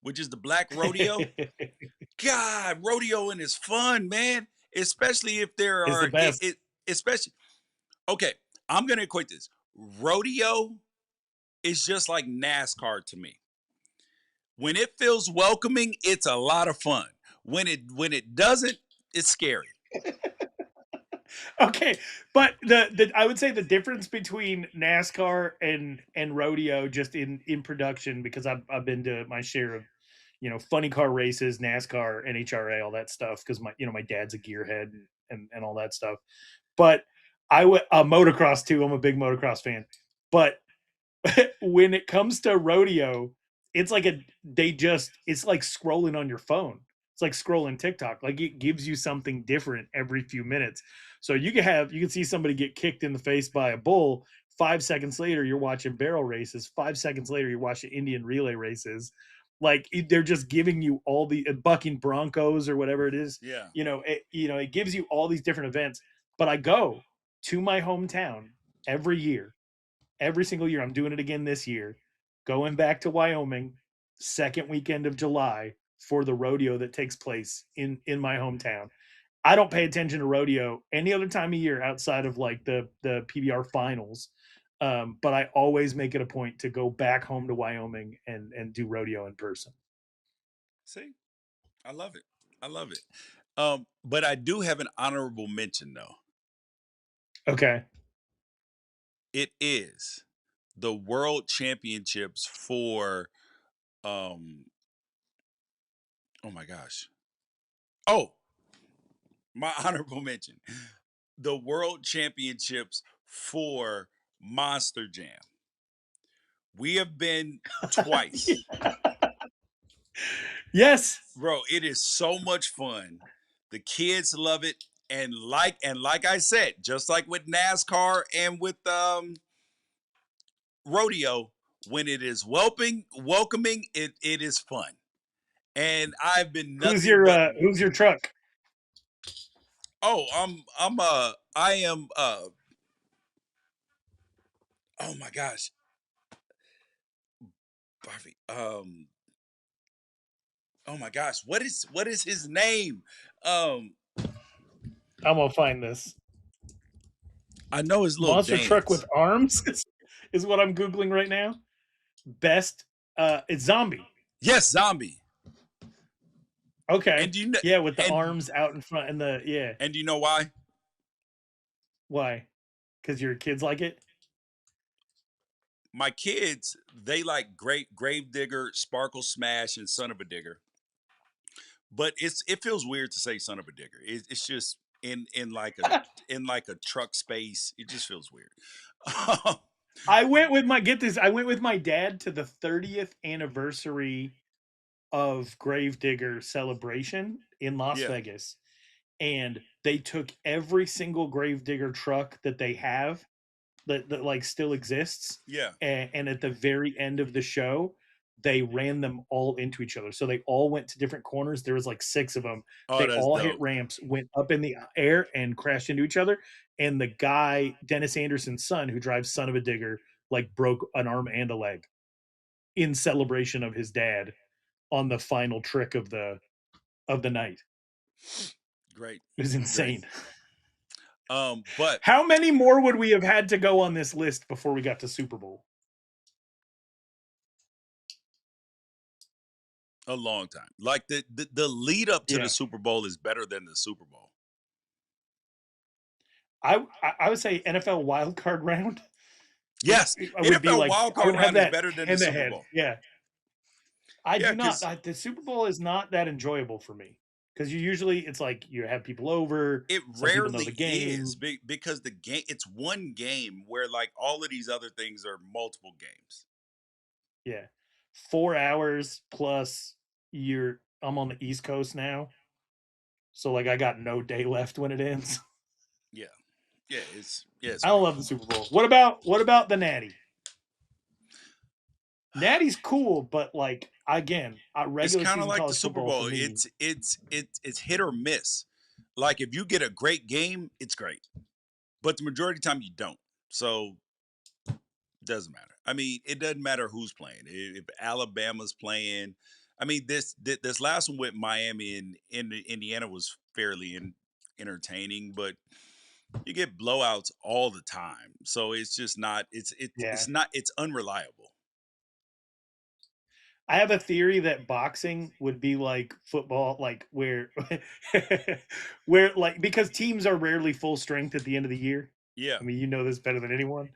which is the black rodeo. God, rodeoing is fun, man. Especially if there It's the are best. especially okay. I'm gonna equate this. Rodeo is just like NASCAR to me. When it feels welcoming, it's a lot of fun. When it doesn't, it's scary. Okay, but the I would say the difference between NASCAR and rodeo just in production because I've been to my share of funny car races, NASCAR, NHRA, all that stuff because my dad's a gearhead and all that stuff. But I would motocross too. I'm a big motocross fan. But when it comes to rodeo, it's like it's like scrolling on your phone. It's like scrolling TikTok. Like it gives you something different every few minutes. So you can see somebody get kicked in the face by a bull. 5 seconds later, you're watching barrel races. 5 seconds later, you're watching Indian relay races. Like they're just giving you all the bucking Broncos or whatever it is. Yeah. It gives you all these different events. But I go to my hometown every year, every single year. I'm doing it again this year, going back to Wyoming, second weekend of July for the rodeo that takes place in my hometown. I don't pay attention to rodeo any other time of year outside of like the PBR finals. But I always make it a point to go back home to Wyoming and do rodeo in person. See, I love it. I love it. But I do have an honorable mention though. Okay. It is the World Championships for oh my gosh. Oh, my honorable mention. The World Championships for Monster Jam. We have been twice. Yes. Bro, it is so much fun. The kids love it. And like I said, just like with NASCAR and with rodeo, when it is welcoming, it is fun. And I've been Who's nothing your but uh, who's your truck? oh, I am oh my gosh. Buffy. Oh my gosh, what is his name? Um I'm gonna find this I know his little monster truck with dance. arms is what I'm googling right now. Best. It's zombie. Yes, Zombie. Okay. And do you know Yeah, with the and arms out in front and the yeah. and do you know why? Why? Because your kids like it. My kids, they like Great Gravedigger, Sparkle Smash, and Son of a Digger. But it feels weird to say Son of a Digger. It's just in like a truck space. It just feels weird. I went with my get this. I went with my dad to the 30th anniversary of Gravedigger celebration in Las Yeah, Vegas, and they took every single Gravedigger truck that they have that like still exists, yeah. and at the very end of the show they ran them all into each other, so they all went to different corners. There was like 6 of them. Oh, They that's all hit dope. ramps, went up in the air and crashed into each other, and the guy Dennis Anderson's son who drives Son of a Digger like broke an arm and a leg in celebration of his dad on the final trick of the night. Great. It was insane. But how many more would we have had to go on this list before we got to Super Bowl? A long time. Like the lead up to the Super Bowl is better than the Super Bowl. I would say NFL wild card round. Yes, NFL wild card round is better than the Super Bowl. Yeah, I do not. The Super Bowl is not that enjoyable for me because usually it's like you have people over. It rarely is because the game. It's one game where like all of these other things are multiple games. Yeah, 4 hours plus. I'm on the East Coast now, so like I got no day left when it ends. Yeah. It's I don't love the Super Bowl. What about the Natty? Natty's cool, but like again, regular it's kind of like the Super Bowl. It's hit or miss. Like if you get a great game, it's great, but the majority of the time you don't. So it doesn't matter. I mean, it doesn't matter who's playing. If Alabama's playing, I mean this last one with Miami and Indiana was fairly entertaining, but you get blowouts all the time. So it's just not. It's unreliable. I have a theory that boxing would be like football, like where like because teams are rarely full strength at the end of the year. Yeah. I mean, you know this better than anyone.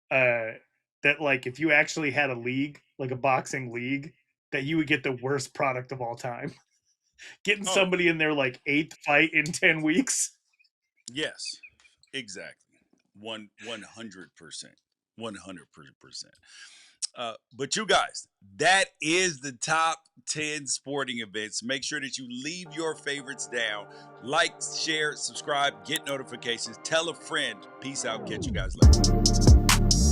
That like if you actually had a league, like a boxing league, that you would get the worst product of all time. Getting somebody in their like 8th fight in 10 weeks. Yes, exactly. 100%. 100%. But you guys, that is the top 10 sporting events. Make sure that you leave your favorites down. Like, share, subscribe, get notifications. Tell a friend. Peace out. Catch you guys later.